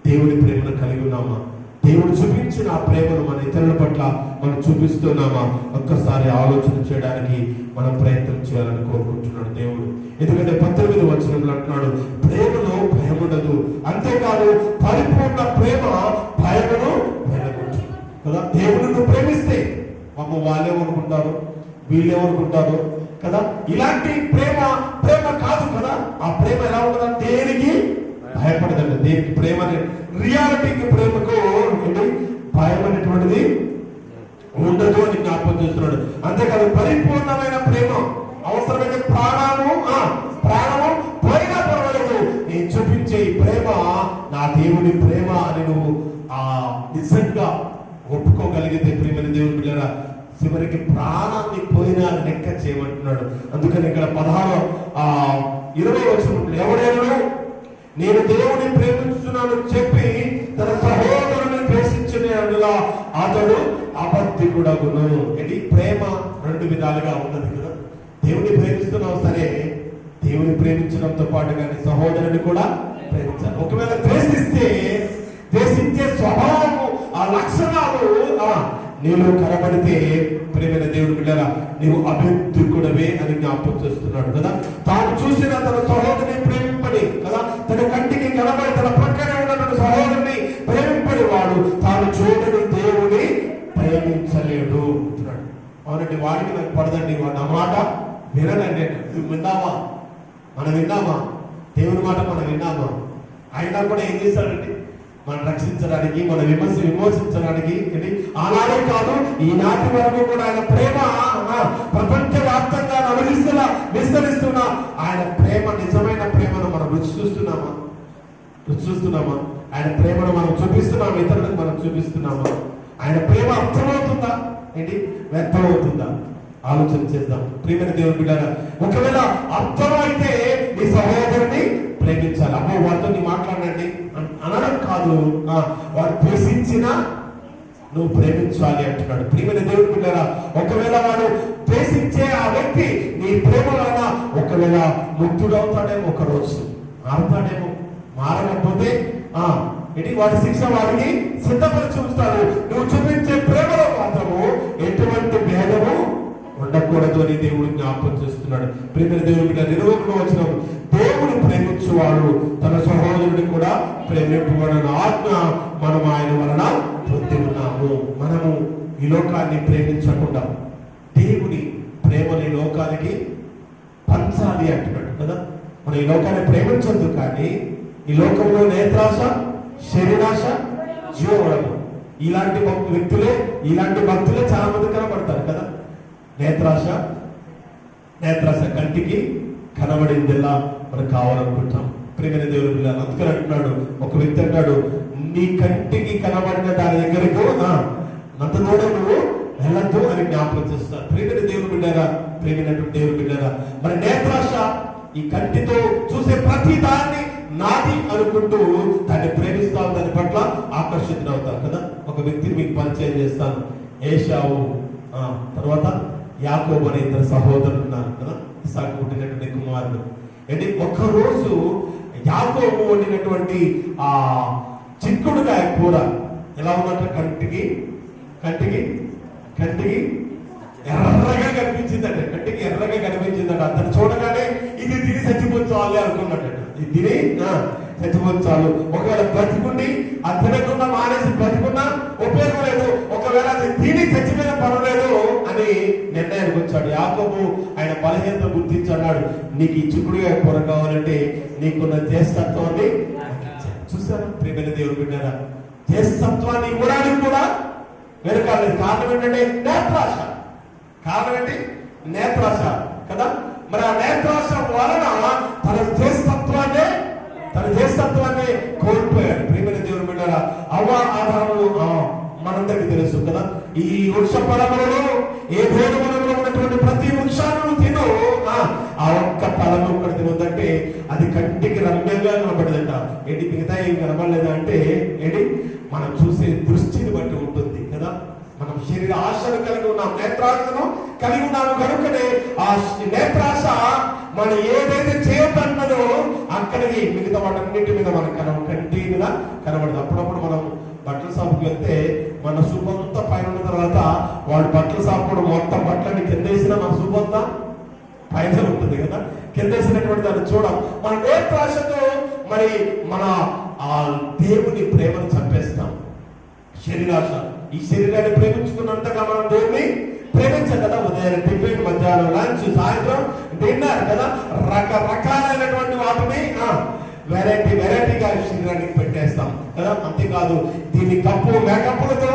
దేవుని ప్రేమను కలిగి ఉన్నామా? దేవుడు చూపించిన ఆ ప్రేమను మన ఇతరుల పట్ల మనం చూపిస్తున్నామా? ఒక్కసారి ఆలోచన చేయడానికి మనం ప్రయత్నం చేయాలని కోరుకుంటున్నాడు దేవుడు. ఎందుకంటే 18వ వచనంలో అంటున్నాడు, ప్రేమలో భయం ఉండదు, అంతేకాదు పరిపూర్ణ ప్రేమ భయమును వెళ్ళగొట్టు కదా. దేవుడు ప్రేమిస్తే అమ్మ వాళ్ళేమనుకుంటారు, వీళ్ళేమనుకుంటారు కదా. ఇలాంటి ప్రేమ ప్రేమ కాదు కదా. ఆ ప్రేమ ఎలా ఉంటుందంటే దేనికి భయపడదండి. దేనికి ప్రేమ రియాలిటీకి ప్రేమకు భయం అనేటువంటిది ఉండదు అని జ్ఞాపకం చేస్తున్నాడు. అంతేకాదు పరిపూర్ణమైన ప్రేమ, అవసరమైన ప్రాణము పోయినా పర్వాలేదు, నేను చూపించే ఈ ప్రేమ నా దేవుని ప్రేమ అని నువ్వు నిజంగా ఒప్పుకోగలిగితే ప్రియమైన దేవుని బిడ్డలారా, చివరికి ప్రాణాన్ని పోయినా లెక్క చేయమంటున్నాడు. అందుకని ఇక్కడ 20 వచనంలో ఎవడైనా నేను దేవుని ప్రేమిస్తున్నాను చెప్పి తన సహోదరుని ద్వేషించిన అతడు అబద్ధికుడగును. ఇది ప్రేమ 2 విధాలుగా ఉన్నది కదా. దేవుని ప్రేమిస్తున్నావు సరే, దేవుని ప్రేమించడంతో పాటుగా నీ సహోదరుని కూడా ప్రేమించాలి. ఒకవేళ ద్వేషించే స్వభావము, ఆ లక్షణాలు నీలో కనబడితే ప్రియమైన దేవుడి బిడ్డరా, నీవు అభివృద్ధికుడవే అని జ్ఞాపకం చేస్తున్నాడు కదా. తాను చూసిన తన సహోదరుని ప్రేమింపడి కదా, తన కంటికి కనబడి తన ప్రక్కనే ఉన్న తన సహోదరుని ప్రేమింపడి వాడు తాను చూడని దేవుని ప్రేమించలేడు అంటున్నాడు. అవునండి, వాడికి నాకు పడదండి, వాడు నా మాట వినదండి. విన్నామా? మనం విన్నామా? దేవుని మాట మనం విన్నామా? అయినా కూడా ఏం చేశాడండి? మనం రక్షించడానికి, మన విమోచించడానికి ఆనాడే కాదు ఈనాటి వరకు కూడా ఆయన ప్రేమ ప్రపంచ వ్యాప్తంగా విస్తరిస్తున్న ఆయన ప్రేమ, నిజమైన ప్రేమను మనం రుచి చూస్తున్నామా? ఆయన ప్రేమను మనం చూపిస్తున్నామా? ఇతరులకు మనం చూపిస్తున్నామా? ఆయన ప్రేమ అర్థమవుతుందా? వ్యర్థమవుతుందా? ఆలోచన చేద్దాం ప్రియమైన దేవుని బిడ్డలారా. ఒకవేళ అర్థమైతే నీ సహోదరుని ప్రేమించాలి. అమ్మో వారితో నీ మాట్లాడండి అనడం కాదు, వారు ద్వేషించినా నువ్వు ప్రేమించాలి అంటున్నాడు. ప్రియమైన దేవుని బిడ్డలారా, ఒకవేళ వాడు ద్వేషించే ఆ వ్యక్తి నీ ప్రేమ వలన ఒకవేళ ముక్తుడవుతాడేమో, ఒక రోజు మారుతాడేమో. మారకపోతే వాడి శిక్ష వాడికి సిద్ధపరిచి ఉంచుతాడు. నువ్వు చూపించే ప్రేమలో మాత్రము ఎటువంటి భేదము ఉండకూడదు అని దేవుడు జ్ఞాపకం చేస్తున్నాడు. ప్రియమైన దేవుని బిడ్డ 21వ వచనం, దేవుడు ప్రేమించువాడు తన సహోదరుడిని కూడా ప్రేమింపబడిన ఆజ్ఞ మనం ఆయన వలన పొంది ఉన్నాము. మనము ఈ లోకాన్ని ప్రేమించకుండా దేవుని ప్రేమని లోకానికి పంచాలి అంటున్నాడు కదా. మనం ఈ లోకాన్ని ప్రేమించొద్దు, కానీ ఈ లోకంలో నేత్రాశ, శరీరాశ, జీవవడము ఇలాంటి భక్తులే చాలా మంది కనబడతారు కదా. నేత్రాశ కంటికి కనబడిందిలా మనకు కావాలనుకుంటాం. ప్రియమైన దేవుని పిల్లలు, అందుకని అంటున్నాడు, ఒక వ్యక్తి అంటాడు, నీ కంటికి కనబడిన దాని దగ్గరకు అంత దూరం నువ్వు వెళ్ళద్దు అని జ్ఞాపకం చేస్తారు. ప్రియమైన దేవుని బిడ్డారా, మరి నేత్రాశ ఈ కంటితో చూసే ప్రతి దాన్ని నాది అనుకుంటూ దాన్ని ప్రేమిస్తావు, దాని పట్ల ఆకర్షితులవుతారు కదా. ఒక వ్యక్తిని మీకు పరిచయం చేస్తాను. ఏశావు తర్వాత యాకోబు అనే 2 సహోదరులు ఉన్నారు కదా, ఇస్సాకు పుట్టినటువంటి కుమారుడు. ఒక్కరోజు యాకోబు వండినటువంటి ఆ చిక్కుడుకాయ కూర ఎలా ఉన్నట్టు కంటికి ఎర్రగా కనిపించిందట, కంటికి ఎర్రగా కనిపించిందట. అతను చూడగానే ఇది తిని చచ్చిపోవాలి అనుకున్నట్ట. ఇది తిని చచ్చిపోతాలు. ఒకవేళ బ్రతికుండి అది తినకుండా మానేసి బ్రతికున్నా ఉపయోగం లేదు, ఒకవేళ అది తిని చచ్చిపోయిన పర్వాలేదు అని నిర్ణయానికి వచ్చాడు. యాకోబు ఆయన బలహీనత గుర్తించి అన్నాడు, నీకు ఈ చిక్కుడుగా కూర కావాలంటే నీకున్న జ్యేష్ఠత్వాన్ని చూసారా ప్రియమైన దేవుడు బిడ్డారా, జ్యేష్ఠత్వాన్ని ఇవ్వడానికి కూడా వెనకాలేదు. కారణం ఏంటంటే నేత్రాశ. కారణం ఏంటి? నేత్రాశ కదా. మరి ఆ నేత్రాశ వలన తన జ్యేష్ఠత్వాన్ని కోల్పోయాడు. ప్రియమైన దేవుడు బిడ్డారా, అవ్వ ఆధారము మనందరికీ తెలుసు కదా. ఈ వృక్ష ఫలములలో ఏ భేదములలో ఉన్నటువంటి ప్రతి వృక్షాలను తిను, ఆ ఒక్క ఫలము ఒక్కడ తినొద్దంటే అది కంటికి రమ్యంగా కనబడదంట. ఏంటి మిగతా ఏం కనబడలేదా అంటే ఏంటి, మనం చూసే దృష్టిని బట్టి ఉంటుంది కదా. మనం శరీర ఆశను కలిగి ఉన్నాం, నేత్రాశను కలిగి ఉన్నాము కనుకనే ఆ నేత్రాశ మన ఏదైతే చేయబడినదో అక్కడికి మిగతా వాటన్నిటి మీద మనకు కంటి మీద కనబడదు. అప్పుడప్పుడు మనం బట్టల షాపుకి వెళ్తే మన శుభంతా పైన ఉన్న తర్వాత వాడు బట్టల షాపు కూడా మొత్తం బట్టలని కింద వేసినా మన శుభంతా పైన ఉంటుంది కదా. కింద వేసినటువంటి దాన్ని చూడం. మన నేత్రాశతో మరి మన ఆ దేవుని ప్రేమను చంపేస్తాం. శరీరాశ, ఈ శరీరాన్ని ప్రేమించుకున్నంతగా మనం దేవుని ప్రేమించాం కదా. ఉదయం టిఫిన్, మధ్యాహ్నం లంచ్, సాయంత్రం డిన్నర్ కదా. రకరకాలైనటువంటి వాటిని వెరైటీగా శరీరానికి పెట్టేస్తాం కదా. అంతేకాదు దీన్ని మేకప్పులతో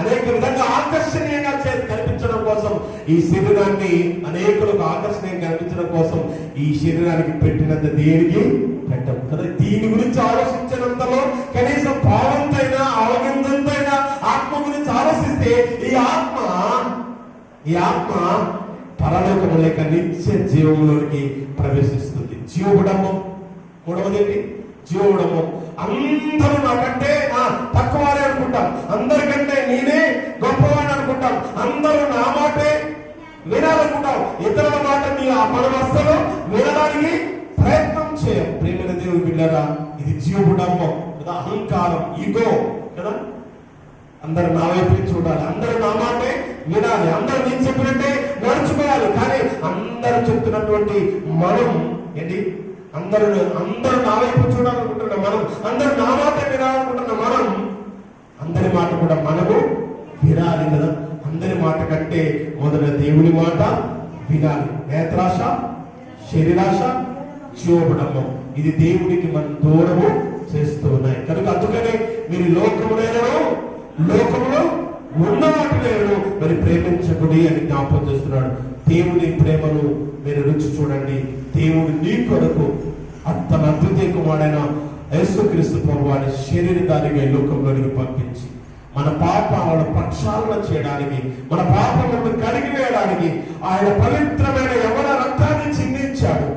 అనేక విధంగా ఆకర్షణీయంగా కనిపించడం కోసం ఈ శరీరాన్ని అనేకులకు ఆకర్షణీయంగా కనిపించడం కోసం ఈ శరీరానికి పెట్టినంత దేనికి పెట్టం కదా. దీని గురించి ఆలోచించినంతలో కనీసం పావంతైనా అవగిందంతైనా ఆత్మ గురించి ఆలోచిస్తే ఈ ఆత్మ పరలోకము లేక నిత్య జీవంలోనికి ప్రవేశిస్తుంది. జీవబడము మూడవది ఏంటి? జీవబడము. అందరూ నాకంటే తక్కువనే అనుకుంటాం, అందరికంటే నేనే గొప్పవాడిని అనుకుంటాం, అందరూ నా మాటే వినాలనుకుంటాం, ఇతరుల మాట మనం అస్సలు వినడానికి ప్రయత్నం చేయం. ప్రేమైన దేవుడు బిడ్డరా, ఇది జీవబడము కదా. అహంకారం, ఈగో కదా. అందరు నా వైపు చూడాలి, అందరూ నా మాటే వినాలి, అందరూ నేను చెప్పినట్టే నడుచుకోవాలి. కానీ అందరూ చెప్తున్నటువంటి మనం ఏంటి, అందరూ నా వైపు చూడాలనుకుంటున్న మనం, అందరూ నా మాట వినాలనుకుంటున్న మనం, అందరి మాట కూడా మనము వినాలి కదా. అందరి మాట కంటే మొదట దేవుని మాట వినాలి. నేత్రాశ, శరీరాశ, జీవబడము, ఇది దేవుడికి మనం దూరము చేస్తూ ఉన్నాయి కనుక అందుకనే మీరు లోకములో ఉన్న వాటిని మరి ప్రేమించకుడి అని జ్ఞాపకం చేస్తున్నాడు. దేవుని ప్రేమను మీరు రుచి చూడండి. దేవుడు నీ కొరకు తన అద్వితీయ కుమారుడైన యేసుక్రీస్తు ప్రభువాని శరీరధారిగా ఈ లోకంలోనికి పంపించి మన పాపాలను ప్రక్షాళన చేయడానికి, మన పాపాలను కడిగి వేయడానికి ఆయన పవిత్రమైన యవ్వన రక్తాన్ని చిందించాడు.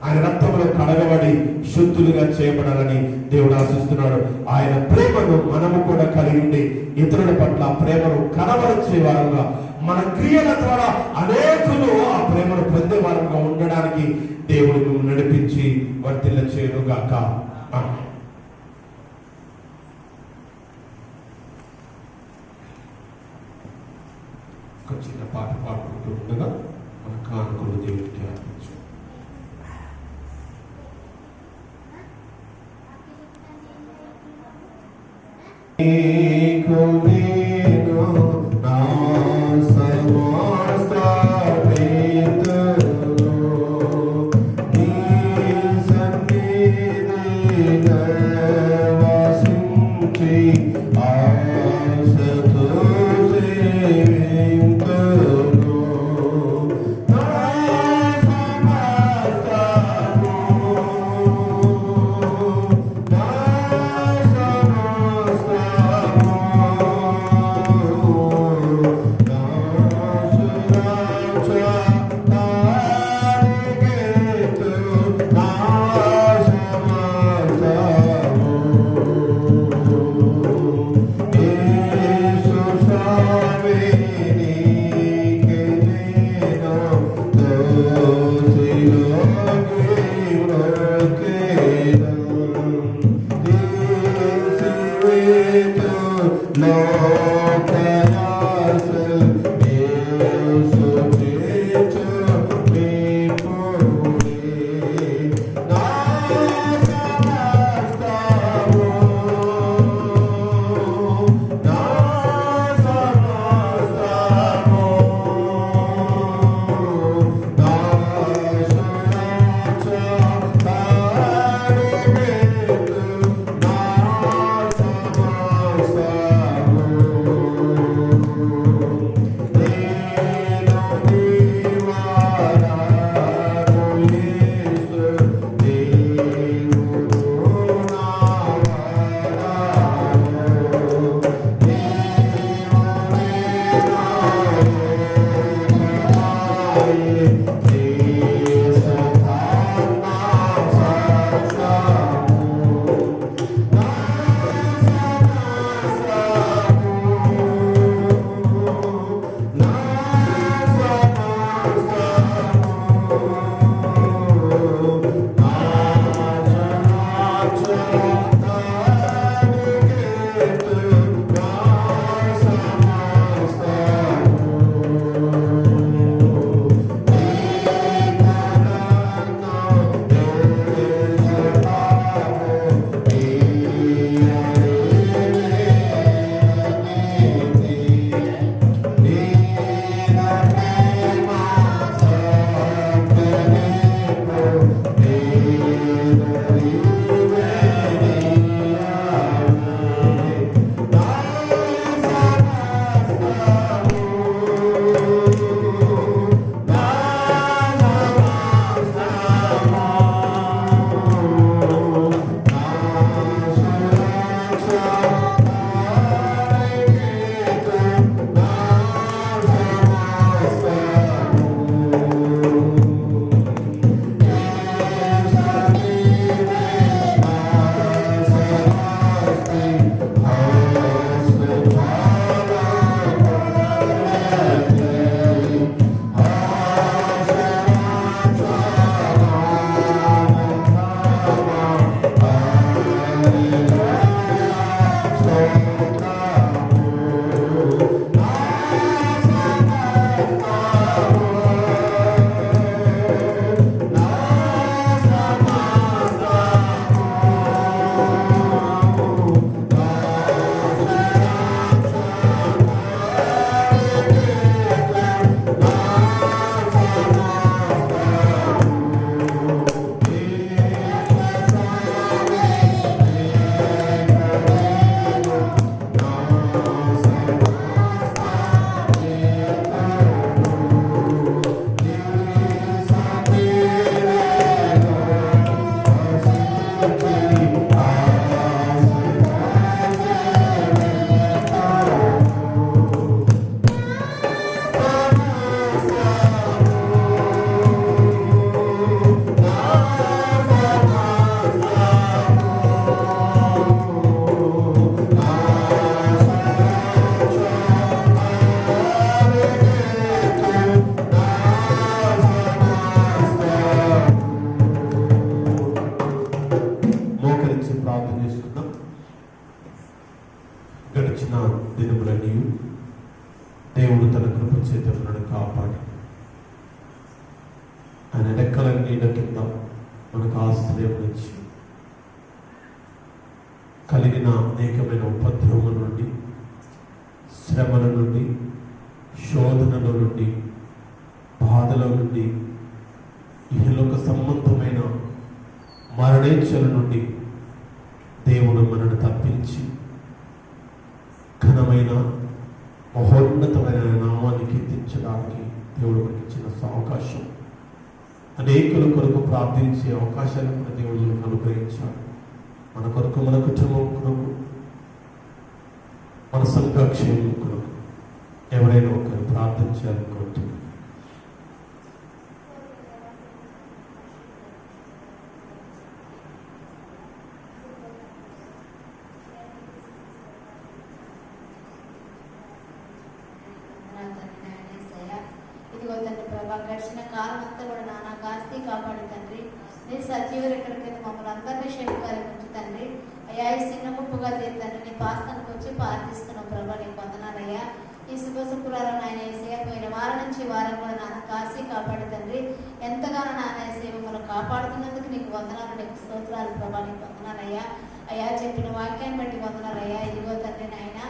ఆయన రక్తంలో కడగబడి శుద్ధులుగా చేయబడాలని దేవుడు ఆశిస్తున్నాడు. ఆయన ప్రేమను మనము కూడా కలిగి ఉండి ఇతరుల పట్ల ప్రేమను కనబరిచే వారంగా, మన క్రియల ద్వారా అనేకులు ఆ ప్రేమను పొందే వారంగా ఉండడానికి దేవుడు నడిపించి వర్తిల్ల చేయనుగాక. ఒక చిన్న పాట పాడుకుంటూ ఉండగా మన కానుకలు దేవుడికి అర్పించు. దేవుడు తన కృప చేత మనను కాపాడి ఆయన రెక్కల నీడ కింద మనకు ఆశ్రయం ఇచ్చి కలిగిన అనేకమైన ఉపద్రవముల నుండి, శ్రమల నుండి, శోధనల నుండి, బాధల నుండి, ఇహలోక సంబంధమైన మరణేచ్ఛల నుండి దేవుడు మనను తప్పించి ఘనమైన మహోన్నతమైన నామాన్ని కీర్తించడానికి దేవుడు మనకి ఇచ్చిన అవకాశం. అనేకుల కొరకు ప్రార్థించే అవకాశాలు మన దేవుడు మనకు అనుగ్రహించాడు. మన కొరకు, మన కుటుంబం కొరకు, మన సంఘక్షేమం కొరకు ఎవరైనా ఒకరు ప్రార్థించాలనుకుంటున్నారు. ఇదిగో తండ్రి ప్రభా, గడిచిన కాలం అంతా కూడా నాన్న కాస్తి కాపాడు తండ్రి. నీ సజీవ రెక్కల కింద మమ్మల్ని అందరినీ క్షేమకారి నుంచి తండ్రి. అయ్యా ఈ చిన్న ముప్పుగా తండ్రి నీ పాస్తానికి వచ్చి ప్రార్థిస్తున్నాం ప్రభా, నీకు వందనాలయ్యా. ఈ శుభ శుక్రవారం ఆయన ఏసయ్య పోయిన వారం నుంచి వారం కూడా నాన్న కాసి కాపాడు తండ్రి. ఎంతగానో నాన్న ఏసయ్య మమ్మల్ని కాపాడుతున్నందుకు నీకు వందనాలు, నీకు స్తోత్రాలు ప్రభా, నీకు వందనాలయ్యా. అయ్యా చెప్పిన వాక్యాన్ని బట్టి వందనాలయ్యా. ఇదిగో తండ్రి నాయన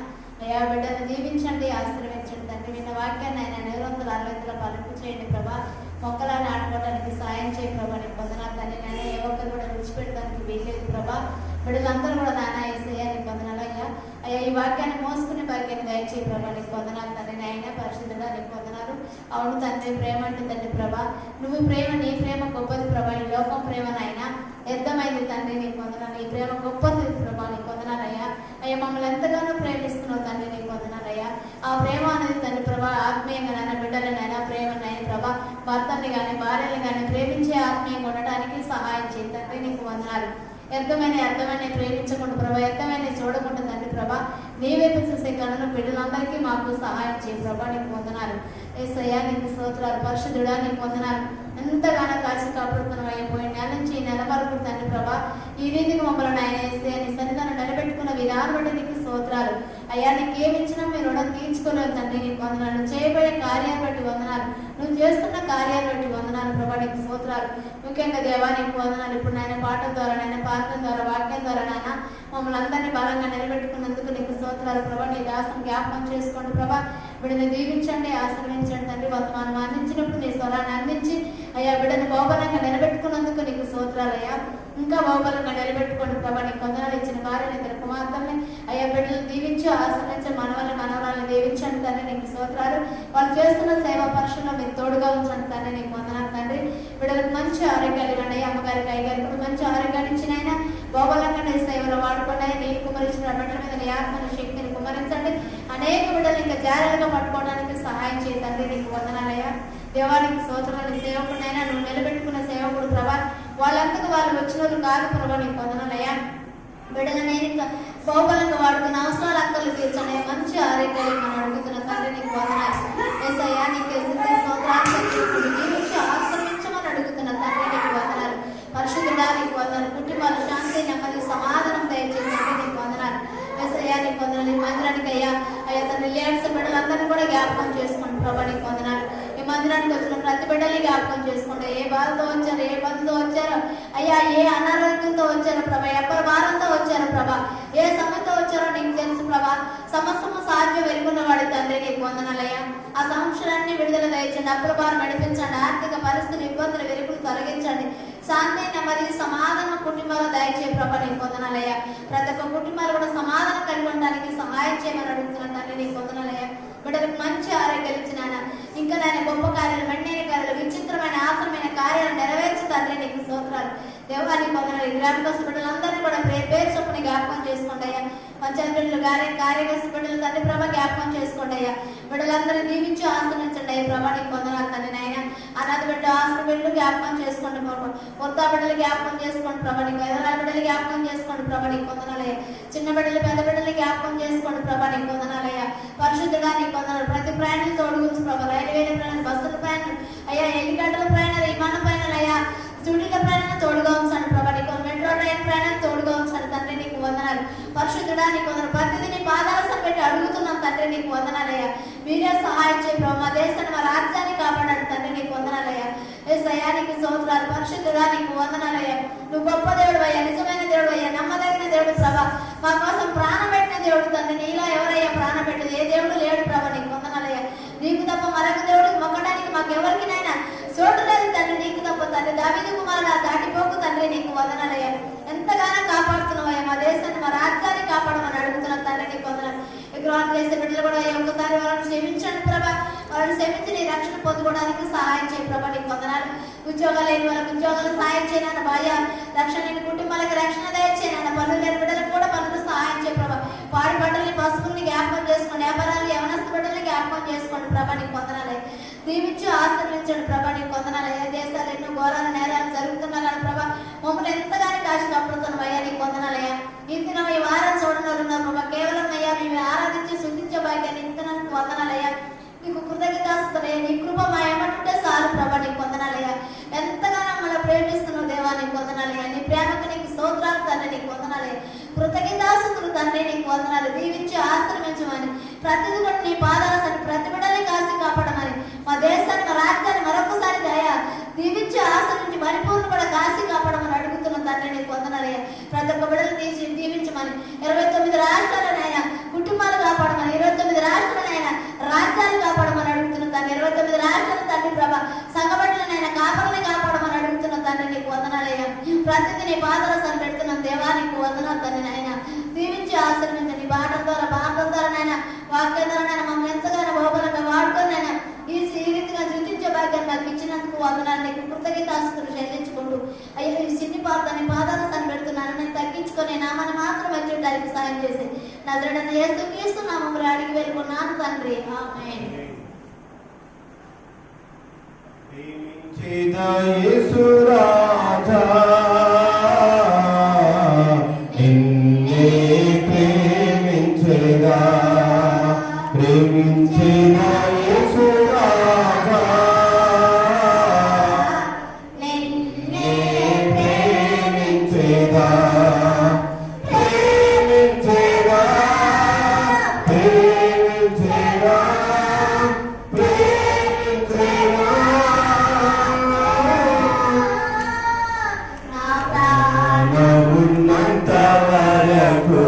అయ్యా బిడ్డను దీవించండి, ఆశీర్వదించండి తండ్రి. విన్న వాక్యాన్ని ఆయన 160 పలుకు చేయండి ప్రభా. మొక్కలా నాటుకోవడానికి సాయం చేయ ప్రభా, నీకు వందనాలు తండ్రి. నాయన ఏ ఒక్కరు కూడా విడిచిపెట్టడానికి వీల్లేదు ప్రభా. బిడ్డలందరూ కూడా నాన్న ఏసయ్యా నీకు వందనాలు అయ్యా. అయ్యా ఈ వాక్యాన్ని మోసుకునే భాగ్యాన్ని దయచేయ ప్రభా, నీకు వందనాలు తండ్రి. నాయన పరిశుద్ధుడా నీకు వందనాలు. అవును తండ్రి, ప్రేమ అంటే తండ్రి ప్రభా, నువ్వు ప్రేమ, నీ ప్రేమ గొప్పది ప్రభా. ఈ లోకం ప్రేమ నాయన వ్యర్థమైంది తండ్రి, నీకు వందనాలు. ఈ ప్రేమ గొప్పది ప్రభా, నీకు వందనాలయ్యా. అయ్యా మమ్మల్ని ఎంతగానో ప్రేమిస్తున్నావు తండ్రి, నీకు వందనాలయ్యా. ఆ ప్రేమ అనేది తండ్రి ప్రభా ఆత్మీయంగా నాయన బిడ్డలనైనా ప్రేమ నాయన ప్రభా, భర్తని కానీ భార్యని కానీ ప్రేమించే ఆత్మీయంగా ఉండడానికి సహాయం చేయి తండ్రి, నీకు వందనాలు. అర్థమైన ప్రేమించకుండా ప్రభా, వ్యర్థమైన చూడకుండా తండ్రి ప్రభా, నీ వైపు చూసే కళను బిడ్డలందరికీ మాకు సహాయం చేయి ప్రభా, నీకు వందనాలు. యేసయ్యా నీకు స్తోత్రాలు. పరిశుద్ధుడా నీకు వందనాలు. ఎంతగానో కాచి కాపాడుతున్నాం అయ్యా. పోయిన నెల నుంచి ఈ నెల వరకు తండ్రి ప్రభా ఈ రీతికి మమ్మల్ని ఆయన యేసయ్యా నీ సన్నిధానం నిలబెట్టుకున్న విధానం బట్టి నీకు స్తోత్రాలు అయ్యా. నీకు ఏమి ఇచ్చినా మీరు రుణం తీర్చుకోలేదు తండ్రి, నీకు వందనాలు. చేయబోయే కార్యాలు బట్టి వందనాలు, నువ్వు చేస్తున్న కార్యాలు బట్టి వందనాలు ప్రభా, నీకు స్తోత్రాలు. ముఖ్యంగా దేవా నీకు వందనాలు. ఇప్పుడు నాయన పాటల ద్వారా, నాయన పాటల ద్వారా, వాక్యం ద్వారా నాయన మమ్మల్ని అందరినీ బలంగా నిలబెట్టుకున్నందుకు నీకు స్తోత్రాలు ప్రభా. నీ దాసం జ్ఞాపకం చేసుకోండి ప్రభా. బిడ్డని దీవించండి, ఆశీర్వదించండి తండ్రి. వర్తమానం అందించినప్పుడు నీ స్వరాన్ని అందించి అయ్యా బిడ్డను బహుబలంగా నిలబెట్టుకున్నందుకు నీకు స్తోత్రాలు అయ్యా. ఇంకా బహుబలంగా నిలబెట్టుకోండి ప్రభా, నీకు వందనాలు. ఇచ్చిన భార్యని, ఇద్దరు కుమార్తెల్ని అయ్యా బిడ్డలు దీవించి ఆశ్రయించి మనవరాలను దీవించండి తండ్రి, నీకు స్తోత్రాలు. వాళ్ళు చేస్తున్న సేవా పరీక్షలో మీరు తోడుగా ఉంచండి తండ్రి, నీకు వందనాలు తండ్రి. బిడ్డలకు మంచి ఆరోగ్యాలు ఇవ్వండి. అమ్మగారికి, అయ్యగారికి కూడా మంచి ఆరోగ్యాన్ని ఇచ్చినైనా బహుబలంగా నీ సేవలో వాడుకోండి. నీళ్ళు కుమరించిన బిడ్డల మీద నీ ఆత్మని, శక్తిని కుమరించండి. అనేక బిడ్డలు ఇంకా జాగ్రత్తగా పట్టుకోవడానికి సహాయం చేయ తండ్రి, నీకు వందనాలయ్యా. దేవానికి స్తోత్రాలు. సేవకునైనా నువ్వు నిలబెట్టుకున్న సేవకుడు ప్రభా, వాళ్ళంతకు వాళ్ళు వచ్చిన వాళ్ళు కాదు ప్రభా, నీకు వందనాలయ్యా. బిడ్డలు నేను ఇంకా బహుబలంగా వాడుకున్న అవసరాలు అక్కలు తీర్చండి. మంచి ఆరోగ్యాలు మనం అడుగుతున్న తండ్రి, నీకు వందనాలు. యేసయ్యా నీకు స్తోత్రాలు జీవించి ఆశ్రమించమని అడుగుతున్న తండ్రి, నీకు వందనాలు. పరిశుద్ధుడా నీకు వందనాలు. కుటుంబాలు శాంతి, నెమ్మది, సమాధానం దయచేసి నీకు వందనాలు. యేసయ్యా నీకు వందనాలు. ఈ మందిరానికి అయ్యా తన లేడ్స్ బిడ్డలందరినీ కూడా జ్ఞాపకం చేసుకోండి ప్రభా, నీకు వందనాలు. ఈ మందిరానికి వచ్చిన ప్రతి బిడ్డని జ్ఞాపకం చేసుకోండి. ఏ బాధతో వచ్చారో, ఏ బాధతో వచ్చారో అయ్యా, ఏ అనారోగ్యంతో వచ్చారో ప్రభా, ఎప్పటి వారంతో వచ్చారో ప్రభా, ఏ సమయంతో వచ్చారో నీకు తెలుసు ప్రభా. సమస్తము సాధ్యం వెలుగున్న వాడి తండ్రి, నీకు వందనాలయ్యా. ఆ సంవత్సరాన్ని విడుదల దయచండి. అప్పుల భారం నడిపించండి. ఆర్థిక పరిస్థితులు, ఇబ్బందులు, వెలుగులు తొలగించండి. శాంతి, నెమ్మది, సమాధానం కుటుంబాలు దయచే ప్రభా, నీకు వందనాలయ్యా. ప్రతి ఒక్క కుటుంబాలు కూడా సమాధానం కలిగి ఉండడానికి సహాయం చేయమని అడుగుతున్న తండ్రి, నీకు వందనాలయ్యా. బిడ్డలకు మంచి ఆరోగ్యాలు ఇచ్చిన ఇంకా నాయన గొప్ప కార్యాలు, మెండైన కార్యాలు, విచిత్రమైన ఆశ్రమైన కార్యాలు నెరవేర్చు తండ్రి, నీకు స్తోత్రాలు. దేవానికి వందనాలు. ఈ గ్రామకస్త బిడ్డలందరినీ కూడా పేరు చొప్పున జ్ఞాపకం చేసుకోండి అయ్యా. పంచాయతీ బిడ్డలు, కార్యదర్శి బిడ్డలు తండ్రి ప్రభా జ్ఞాపకం చేసుకోండి అయ్యా. బిడ్డలందరినీ దీవించి ఆశ్రమించండి అయ్యా ప్రభా, నీకు వందనాలు తండ్రి. నాయన అనాథ బిడ్డ, ఆశ్రమ బిడ్డలు జ్ఞాపకం చేసుకోండి ప్రభా. కొత్త బిడ్డలు జ్ఞాపకం చేసుకోండి ప్రభా, నీకు ఎదరాల బిడ్డలు జ్ఞాపకం చేసుకోండి ప్రభా, నీకు వందనాలయ్యా. చిన్న బిడ్డలు, పెద్ద బిడ్డలు జ్ఞాపకం చేసుకోండి ప్రభా, నీకు వందనాలయ్యా. పరిశుద్ధుడా నీకు వందనాలు. ప్రతి ప్రయాణం తోడుగుంచు ప్రభా. రైల్వేల ప్రయాణం, బస్సుల ప్రయాణం అయ్యా, హెలికాప్టర్ల ప్రయాణాలు, విమాన ప్రయాణాలు అయ్యా, స్టూడెంట్ల ప్రయాణం తోడుగా ఉంచండి ప్రభా, నీకు మెట్రో ట్రైన్ ప్రయాణం తోడుగా ఉంచండి తండ్రి, నీకు వందనాలు. పరిశుద్ధుడా నీకు వందనాలు. ప్రతిదీ నీ పాదాల పెట్టి అడుగుతున్నాం తండ్రి, నీకు వందనాలయ్యా. మీరే సహాయం చేయ ప్రభావ. మా దేశాన్ని మా రాజ్యాన్ని కాపాడండి తండ్రి. నీకు వందనాలయ్యా. యేసయ్యా నీకు స్తోత్రాలు. పరిశుద్ధుడా నీకు వందనాలయ్యా. నువ్వు గొప్ప దేవుడు అయ్యా, నిజమైన దేవుడు అయ్యా, నమ్మదగిన దేవుడు ప్రభా. మా కోసం ప్రాణం పెట్టిన దేవుడు తండ్రి. నీలా ఎవరయ్యా ప్రాణం పెట్టేది? ఏ దేవుడు లేడు ప్రభా. నీకు వందనాలయ్యా. నీకు తప్ప మరొక దేవుడికి మొక్కడానికి మాకెవరికినైనా చోటు లేదు తండ్రి. నీకు తప్ప తండ్రి. దావీదు కుమారుడా దాటిపోకు తండ్రి. నీకు వందనాలయ్యా. ఎంతగానో కాపాడుతున్నావయ్యా. మా దేశాన్ని మా రాజ్యాన్ని కాపాడమని అడుగుతున్నాం తండ్రి. నీకు వందనాలు. విగ్రహాలు చేసే బిడ్డలు కూడా ఒక్కసారి వాళ్ళని క్షమించండి ప్రభా. వాళ్ళని క్షమించి నీ రక్షణ పొందుకోవడానికి సహాయం చేయ ప్రభా. నీకు వందనాలు. ఉద్యోగాలు లేని వాళ్ళకి ఉద్యోగాలు సహాయం చేయనన్న భార్య రక్షణ లేని కుటుంబాలకు రక్షణ దయచేయనన్న పనులు లేని బిడ్డలకు కూడా పనులు సహాయం చేయ ప్రభా. పాడి బట్టల్ని పసుపుల్ని జ్ఞాపకం చేసుకోండి. వ్యాపారాలు యవనస్తు బిడ్డల్ని జ్ఞాపకం చేసుకోండి ప్రభా. నీకు వందనాలే. దీవించి ఆశీర్వించండి ప్రభా. నీకు వందనాలు. ఏ దేశాలు ఎన్నో ఘోరాల నేరాలు జరుగుతున్నా కానీ ప్రభా మమ్మల్ని ఎంతగానో కాచి కాపాడుతున్నావయ్యా. నీకు వందనాలయ్యా. ఈ దినం ఈ వారం చూడడం ఉన్నారు ప్రభా. కేవలం అయ్యా మేము ఆరాధించి శుద్ధించే భాగ్యాన్ని ఇంతనానికి వందనాలయ్యా. నీకు కృతజ్ఞతాస్తులయ్యా. నీ కృప మా ఏమంటుంటే చాలు ప్రభా. నీకు వందనాలయ్యా. ఎంతగానో మమ్మల్ని ప్రేమిస్తున్నావు దేవా. నీకు వందనాలయ్యా. నీ ప్రేమకు నీకు స్తోత్రాలు తండ్రి. నీకు వందనాలయ్యా. కృతజ్ఞతాస్తులు తండ్రి. నీకు వందనాలు. దీవించి ఆశ్రమించమని ప్రతిది కూడా నీ పాదాల సరి ప్రతి బిడ్డల్ని కాసి కాపాడమని మా దేశాన్ని మా రాజ్యాన్ని మరొకసారి దయా దీవించి ఆశ్రమించి పరిపూర్ణ కూడా కాసి కాపాడమని అడుగుతున్న తండ్రి. నీకు వందనాలయ్యా. ప్రతి ఒక్క బిడ్డలు తీసి దీవించమని 29 రాష్ట్రాలనైనా కుటుంబాలు కాపాడమని 29 రాష్ట్రాలనైనా రాజ్యాలు కాపాడమని అడుగుతున్న తండ్రి. 29 రాష్ట్రాల తండ్రి ప్రభా సంఘ బిడ్డలనైనా కాపాలని కాపాడమని అడుగుతున్న తండ్రి. నీకు వందనాలయ్యా. ప్రతిదీ నీ పాదాల సరి పెడుతున్నాం దేవా. నీకు వందనాలు తండ్రి. నాయన దీవించి ఆశ్రమించండి. బాటల ద్వారా బాటల ద్వారా నాయన వాక్యం ద్వారా నాయన మమ్మల్ని ఎంతగానో బహుబలంగా వాడుకొని నాయన ఈ రీతిగా సృష్టించే భాగ్యాన్ని మాకు ఇచ్చినందుకు వందనాలు. నీకు కృతజ్ఞతాస్తులు చెల్లించుకుంటూ అయ్యా ఈ సిన్ని పాదాన్ని పాదాల సరి పెడుతున్నాను. నేను తగ్గించుకొని నామని మాత్రం వచ్చేటానికి సాయం చేసి నజరేయుడైన యేసుక్రీస్తు నామములో అడిగి వెళ్ళుకున్నాను తండ్రి. ఆమేన్. యేసు రాజా నిన్నే ప్రేమించేదా ప్రేమించిన యేసు రాజా నిన్నే ప్రేమించేదా ప్రేమించేదా ప్రేమించేదా ప్రేమించేదా ఉన్నంత వరకు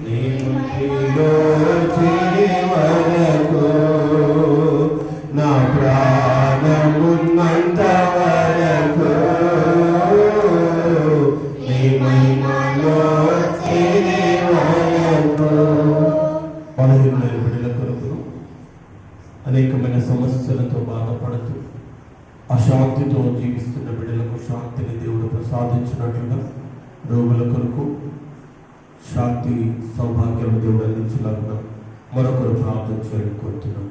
నీలో చేరే వరకు నా ప్రాణమున్నంత వరకు నీ మహిమలో చేరే వరకు. బలహీనమైన బిడ్డల కొరకు అనేకమైన సమస్యలతో బాధపడుతూ అశాంతితో జీవిస్తున్న బిడ్డలకు శాంతిని దేవుడు ప్రసాదించినట్లుగా రోగుల కొరకు శాంతి సౌభాగ్యం దేవుడు అందించలాగా మరొకరు ప్రార్థన చేయడం కోరుతున్నాం.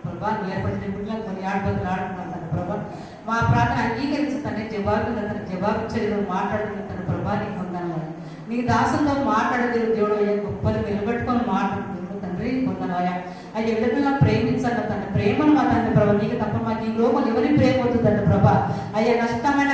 ప్రభా ఏర్పడిన బిడ్డలకు మరి ఆడబదులు ఆడుతున్నాను ప్రభా. మా ప్రార్థన అంగీకరించుతానే జవాబు చర్యలు మాట్లాడుతున్నాను ప్రభా. నీకు వందనాలు. నీ దాసులతో మాట్లాడేది దేవుడు అయ్యా గొప్పలు నిలబెట్టుకొని మాట్లాడుతుంది తండ్రి. పొందనాయా అయ్యా ఎదురులా ప్రేమించండి తండ్రి. ప్రేమను మా తండ్రి ప్రభా. నీకు తప్ప మాకు ఈ లోకం ఎవరి ప్రేమ అవుతుందండి ప్రభా. అయ్యా కష్టమైన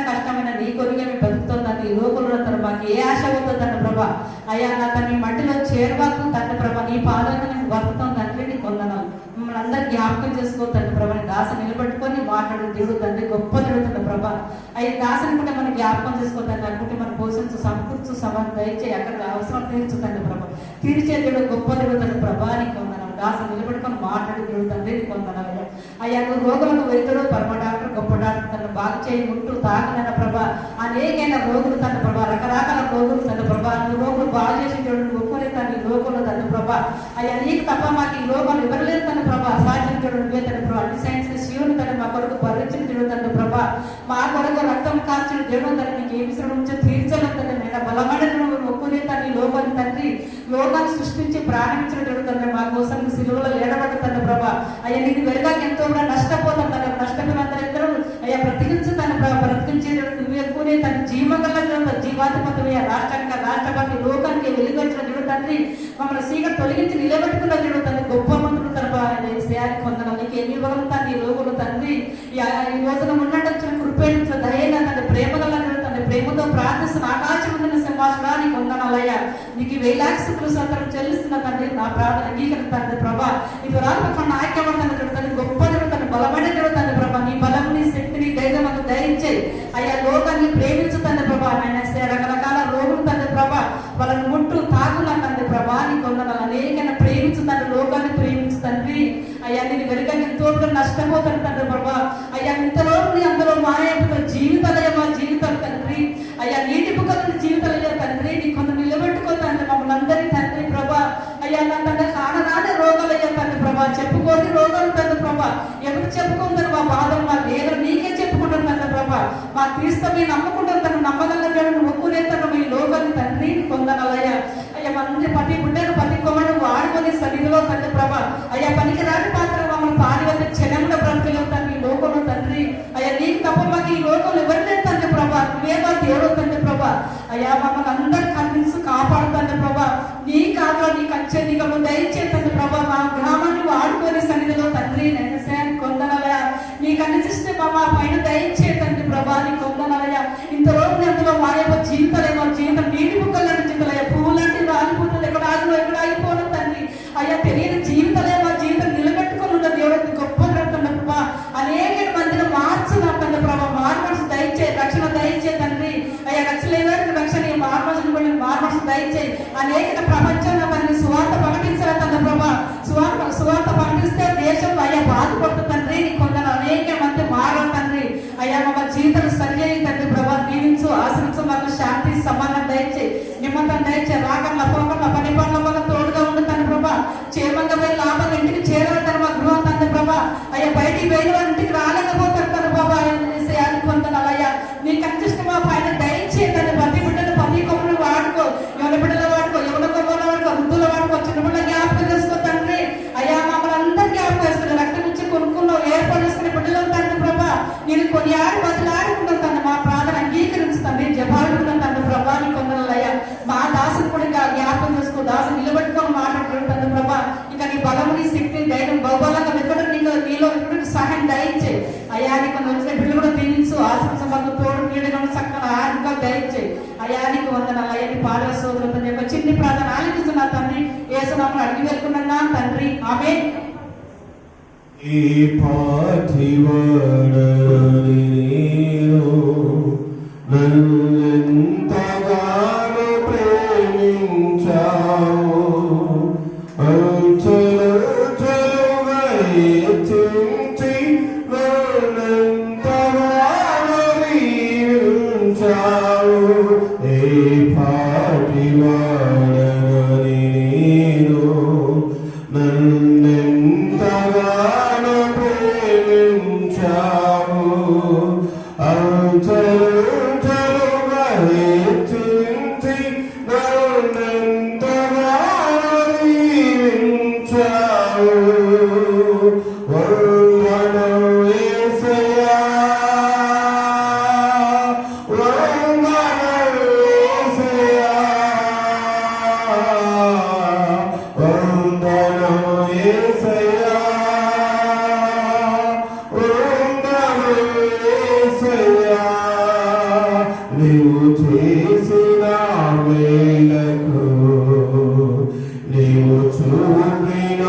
నీ కొరిగా మేము బతుకుతుందండి. ఈ లోకంలో తను మాకు ఏ ఆశ అవుతుందండి ప్రభా. అయ్యా నా తన మట్టిలో చేరవాకు తండ్రి ప్రభా. నీ పాదాలను మేము బతుకుతాం తండ్రి. నీకు వందనాలు. మిమ్మల్ని అందరు జ్ఞాపకం చేసుకోతండి ప్రభా. దాస నిలబెట్టుకొని మాట్లాడు దేవుడు తండ్రి గొప్ప జరుగుతుంది ప్రభా. అయ్యి దాసని కూడా మనం జ్ఞాపకం చేసుకోతండి. అనుకుంటే మనం పోషించు సమకూర్చు సమాన్ దయచేయి అక్కడ అవసరం తీర్చుతండి ప్రభా. తీర్చే దేవుడు గొప్ప జరుగుతుంది ప్రభా. నీకు వందనాలు. దాస నిలబెట్టుకొని మాట్లాడి దేవుడు తండ్రి. నీకు వందనాలు. అయ్యా నువ్వు రోగులకు వైద్యుడు పరమ డాక్టర్ గొప్ప డాక్టర్ తను బాగు చేయి ఉంటూ తాకనన్న ప్రభా. అనేకైన రోగులు తన ప్రభా. రకరకాల రోగులు తన ప్రభా. నువ్వు రోగులు బాగు చేసి దేవుడు ఒక్కరే తన రోగులు తన ప్రభా. అయ్యా నీకు తప్ప మాకు ఈ లోకాలు ఎవరు లేదు తన ప్రభా. సాధ్యం చూడండి నువ్వే తన ప్రభా. అన్ని సైన్స్ శివుని తన మా కొరకు పరీక్షలు చూడు తన ప్రభా. మా కొరకు రక్తం కాల్చిన దేవుడు తన నీకు ఏ విషయం నుంచో తీర్చలేదు తన నేను బలమైన ఒక్కరే తన లోకాన్ని తండ్రి లోకాన్ని సృష్టించి ప్రాణించిన దేవుడు తన మా కోసం సిలువలో లేడబడ్డ తన ప్రభా. అయ్యా నీకు వెరగాక ఎంతో కూడా నష్టపోతాం తన నష్టపోయినందరూ అయ్యా బ్రతికించు తన బ్రతికించే నువ్వు ఎక్కువనే తన జీవగల జీవాధిపతి రాష్ట్రానికి రాష్ట్రపతి లోకానికి వెలుగొచ్చిన దేవుడు తండ్రి మమ్మల్ని సీకటి తొలగించి నిలబెట్టుకున్న దేవుడు తండ్రి గొప్ప మందులు తనపానికి కొందరు నీకు ఎన్ని ఇవ్వగలం తండ్రి లోకులు తండ్రి ఈ రోజున ఉన్నట్టు వచ్చిన కృపేణ దయైన తండ్రి ప్రేమగల తండ్రి ప్రేమతో ప్రార్థిస్తున్న ఆకాశం ఉన్న సింహాసనానికి వందనాలయ్యా నీకు వేలాక్షలు సత్రం చెల్లిస్తున్న తండ్రి నా ప్రార్థన అంగీకరిస్తాను ప్రభా ఇది రాకపోకుండా ఐక్యపడతాను తండ్రి గొప్ప దేవుడు బలమైన దేవుడు తండ్రి ప్రభా నీ బలం నీ శక్తిని ధైర్యం అంతా ధరించే అయ్యా లోకాన్ని ప్రేమించుతండి ప్రభా ఆయన రకరకాల రోగులు తండ్రి ప్రభా వాళ్ళని ముట్టు తాకున్నా తండ్రి ప్రభా నీ కొందరు అనేకైనా ప్రేమించుతండ్రి లోకాన్ని ప్రేమించుతండ్రి అయ్యా నేను వెనుక ఎంతో నష్టపోతాను తండ్రి ప్రభా అయ్యా ఇంతలో అందులో మాయైపోతున్న జీవితాలయ్యా మా జీవితాలు తండ్రి అయ్యా నీటి బుక్కల జీవితాలయ్యా తండ్రి నీ కొంత నిలబెట్టుకో తండ్రి మమ్మల్ని అందరి తండ్రి ప్రభా అయ్యా నా తండ్రి కానరాని రోగాలు అయ్యా తండ్రి ప్రభా చెప్పుకోని రోగాలు తండ్రి ప్రభా ఎవరు చెప్పుకుంటారు మా బాధలు మా వేదన నీకే చెప్పుకుంటారు తండ్రి ప్రభా మా క్రీస్తుని నమ్ముకుంటారు తను నమ్మగల ఒక్కునే తను ఈ లోకాన్ని తండ్రి పొందనలయ్యా అయ్యా మంది ప్రతి పుట్టను ప్రతి కొమ్మను వాడుకొని సన్నిధిలో తండ్రి ప్రభా అయ్యా పనికి రాని పాత్ర మమ్మల్ని పారివద్ద క్షణంలో బ్రతుకులు తండ్రి ఈ లోకంలో తండ్రి అయ్యా నీకు తప్ప మాకు ఈ లోకంలో ఎవరిలేదు తండ్రి ప్రభా నువ్వేమో దేవుడు తండ్రి ప్రభా అయ్యా మమ్మల్ని అందరు కనిపించి కాపాడుతండ్రి ప్రభా నీ కాదులో నీ కంచె నీకు దయచేతండి ప్రభా మా గ్రామాన్ని వాడుకొని సన్నిధిలో తండ్రి నెనసాన్ని కొందనలయా నీకు అనిపిస్తే మా పైన దయచేతండి ప్రభా నీ కొందనలయా ఇంత రోజు అందులో మా యొక్క జీవితాలేమో జీవితం నీటి బుక్కలాంటి జీవితాలయ్యా పువ్వులాంటి రాలిపోతుంది ఎక్కడ ఆగిలో ఎక్కడ ఆగిపోవడం తండ్రి అయ్యా తెలియని జీవితాలేమో జీవితం నిలబెట్టుకుని ఉన్న దేవుడు గొప్ప గ్రంథండి ప్రభా అనేక మందిని మార్చున్నాం తండ్రి ప్రభా మార్మల్స్ దయచే రక్షణ దయచే తండ్రి అయ్యా రక్షణ లేదని రక్షణ మార్మల్స్ని కూడా మార్మల్స్ దయచే అనేక ప్రపంచంలో మరి సువార్త ప్రకటించాలి తండ్రి ప్రభా సువార్త ప్రకటిస్తే దేశం అయ్యా బాధపడుతుంది తండ్రి నీ కొందరు అనేక మంది మారాలి తండ్రి అయ్యా మా జీవితాలు సరిచేయి తండ్రి ప్రభా దీవించు ఆశ్రయించు మాకు శాంతి సమానం దయచే నిమ్మతం దయచే రాకర్ల పోకర్ల పని పనుల వల్ల తోడుగా ఉండు తండ్రి ప్రభా క్షేమంగా పోయి లాభంగా ఇంటికి చేరాలి తండ్రి మా గృహం తండ్రి ప్రభా అయ్యా బయటికి పోయిన వారి ఇంటికి రాలేకపోతారు తండ్రి ప్రభా అయ్యా నీకు అనిపిస్తే మా పైన దయచే తండ్రి ప్రతి బిడ్డను ప్రతి కొమ్మను వాడుకో ఎవరి బిడ్డలు వాడుకో ఎవరి కొమ్మలు వాడుకో వృద్ధులు వాడుకో చిన్న బిడ్డ జ్ఞాపకం చేసుకో తండ్రి అయ్యా మమ్మల్ని అందరు జ్ఞాపకం చేసుకుని రక్తం నుంచి కొనుక్కున్నావు ఏర్పాటు చేసుకుని బిడ్డలు తండ్రి ప్రభా నేను కొన్ని బదులాడుకుంటాను తండ్రి మా ప్రార్థన అంగీకరించుతండి జపాడుకున్నాను తండ్రి ప్రభా నీ కొందరయ్యా మా దాసుని కూడా ఇంకా జ్ఞాపకం చేసుకో దాసు నిలబెట్టుకొని మాట్లాడుతున్నాడు తండ్రి ప్రభా ఇంకా నీ బలము నీ శక్తి ధైర్యం బహుబలంగా ఎక్కడ నీలో ఎక్కడ సహాయం దయించే అయ్యా నీకు వచ్చిన బిడ్డలు కూడా దీవించు ఆశ్రమ తోడు నీడగా చక్కగా ఆర్థిక దయించే అయ్యా నీకు వందనాలు అయ్యా నీ పాడవ సోదరులు తండ్రి యొక్క చిన్ని ప్రార్థన ఆలకిస్తున్నా తండ్రి యేసునామమున అడిగి వెళ్తున్నాను తండ్రి ఆమేన్. ఈ పార్థివాడని నీవు నన్నెంతగానో ప్రేమించావు అంచెలంచెలుగా హెచ్చించి నన్నెంతగానో దీవించావు. ఈ పార్థివాడని నీవు నన్నెంతగానో ప్రేమించావు అంచెలంచెలుగా హెచ్చించి నన్నెంతగానో దీవించావు. వందనం యేసయ్యా వందనం యేసయ్యా వందనం యేసయ్యా వందనం యేసయ్యా నీవు చేసిన మేలకు నీవు చూపిన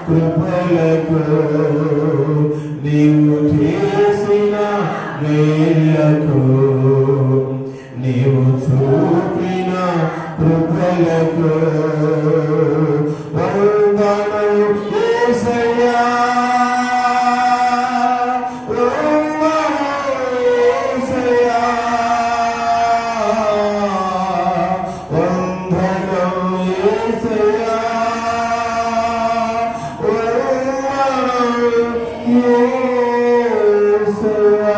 కృపలకు నీవు చేసిన మేలకు నీవు చూపిన కృపలకు వందనం యేసయ్యా వందనం యేసయ్యా వందనం యేసయ్యా వందనం యేసయ్యా.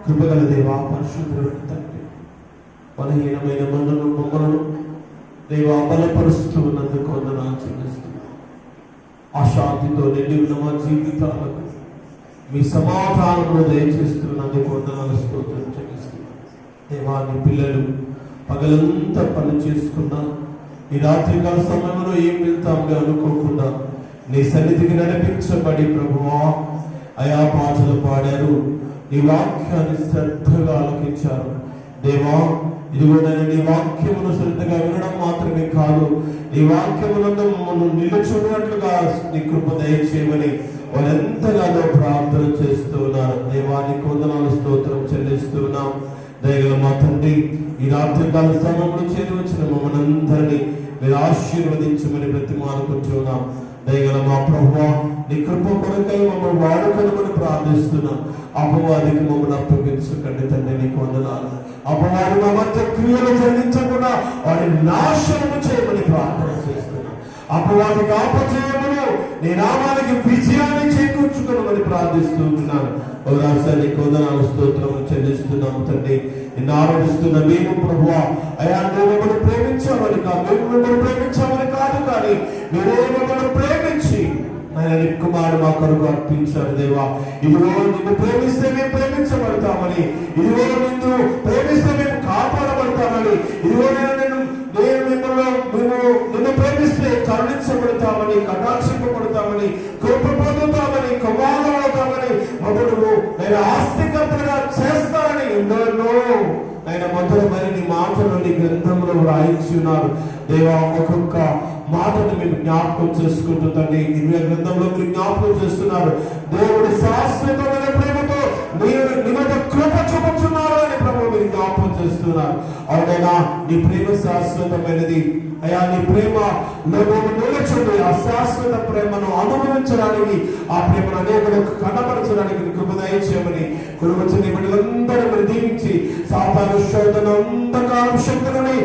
కృపగల దేవా పరిశుద్ధుడు తండ్రి బలహీనమైన మనను మమ్మలను దేవా బలపరుస్తూ ఉన్నందుకు వందనాలు చెల్లిస్తున్నాను. అశాంతితో నిండి ఉన్న మా జీవితాలకు మీ సమాధానము దయచేస్తున్నందుకు వందనాలు స్తోత్రం చెల్లిస్తున్నాను. దేవా నీ పిల్లలు పగలంతా పని చేసుకున్నా ఈ రాత్రికాల సమయంలో ఏం వెళ్తాంగా అనుకోకుండా నీ సన్నిధికి నడిపించబడి ప్రభువా అయా పాటలు పాడారు, నీ వాక్యాన్ని శ్రద్ధగా ఆలకించారు. దేవా ఇదిగో నేను నీ వాక్యమును శ్రద్ధగా వినడం మాత్రమే కాదు, నీ వాక్యములను మమ్మల్ని నిలుచున్నట్లుగా నీ కృప దయచేయమని వారు ఎంతగానో ప్రార్థన చేస్తూ ఉన్నారు. దేవానికి వందనాలు స్తోత్రం చెల్లిస్తున్నాం. దయగల మా తండ్రి, ఈ రాత్రికాల సమయంలో చేరి వచ్చిన మమ్మల్ని అందరినీ మీరు ఆశీర్వదించమని బ్రతిమాలుకుంటున్నాం. దయగల మా ప్రభువా, నీ కృప కొరకై మమ్మల్ని వాడుకొనమని ప్రార్థిస్తున్నాం. అపవాదికి మమ్మల్ని అప్పగించకండి తండ్రి, నీకు వందనాలు. అపవాది మా మధ్య క్రియలు జరిగించకుండా వాడిని నాశనము చేయమని ప్రార్థన చేస్తున్నాం. అపవాదికి ఆపజయమును నీ నామానికి విజయాన్ని చేకూర్చుకోమని ప్రార్థిస్తున్నాను. ఓ రాజా నీకు వందనాలు స్తోత్రము చెల్లిస్తున్నాము తండ్రి. నిన్ను ఆరాధిస్తున్న మేము ప్రభువా అయా నువ్వు మమ్మల్ని ప్రేమించామని కాదు, మేము మిమ్మల్ని ప్రేమించామని కాదు, కానీ మీరే మమ్మల్ని ప్రేమించి ఆయన కుమారుడు మా కొరకు అర్పించారు. దేవా ఇదిగో నిన్ను ప్రేమిస్తే మేము ప్రేమించబడతామని, ఇదిగో నిన్ను ప్రేమిస్తే మేము కాపాడబడతామని, ఇదిగో నిన్ను ప్రేమిస్తే కరుణించబడతామని, కటాక్షింపబడతామని, కృప పొందుతామని, కుమారులవుతామని, మమ్మల్ని నేను ఆస్తికర్తగా చేస్తానని ఎన్నో ఆయన మధురమైన నీ మాటలు నీ గ్రంథంలో రాయించి ఉన్నారు. దేవా ఒక్కొక్క మాటను మీరు జ్ఞాపకం చేసుకుంటూ తండ్రి ఇవే గ్రంథంలో మీరు జ్ఞాపకం చేస్తున్నారు. దేవుడు శాశ్వతమైన ప్రేమతో మీరు నిమిత్త కృప చూపుతున్నారు అని ప్రభు మీరు జ్ఞాపకం చేస్తున్నారు. అవునైనా నీ ప్రేమ శాశ్వతమైనది అయా, నీ ప్రేమ నిలచుండి ఆ శాశ్వత ప్రేమను అనుభవించడానికి, ఆ ప్రేమను అనేకులకు కనపరచడానికి కృప దయచేయమని కుటుంబ బిడ్డలందరూ మీరు దీవించి సాతాను శోధన అంధకారం శక్తులని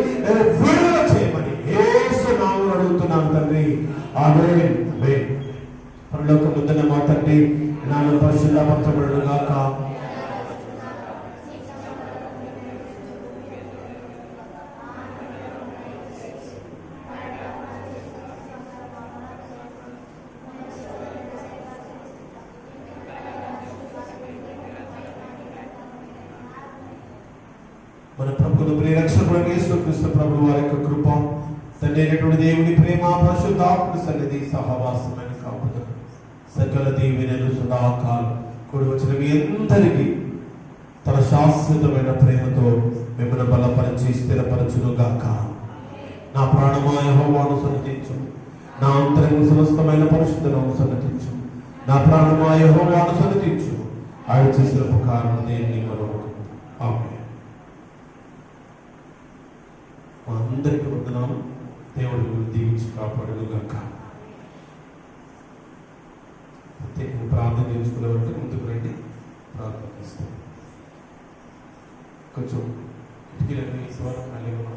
విడుదల చేయమని యేసు నామములో అడుగుతున్నాను తండ్రి. ఆమేన్. పరలోకమందున్న మా తండ్రి, నామం పరిశుద్ధపరచబడును గాక. మన ప్రభువును ప్రియరక్షకుడు యేసుక్రీస్తు ప్రభువు వారి యొక్క కృప, తండ్రి అయినటువంటి దేవుని ప్రేమ, పరిశుద్ధాత్మ సన్నిధి, సహవాసమైన కాపుదల, సకల దీవెనలు సదాకాలం కూడి వచ్చిన మీ అందరికీ తన శాశ్వతమైన ప్రేమతో మిమ్మల్ని బలపరిచి స్థిరపరచును గాక. నా ప్రాణమా యెహోవాను సన్నతించు, నా అంతరంగ సమస్తమైన పరిశుద్ధను సన్నతించు. నా ప్రాణమా యెహోవాను సన్నతించు, ఆయన చేసిన ఉపకారం దేన్ని మరొకటి. ఆమేన్. మా అందరికీ వందనాలు. దేవుడు దీవించి కాపాడును గాక. ప్రత్యేకంగా ప్రార్థన చేసుకునేవారంటే ముందుకు రండి, ప్రార్థన చేస్తాం. కొంచెం కిటికీలన్నీ ఖాళీగా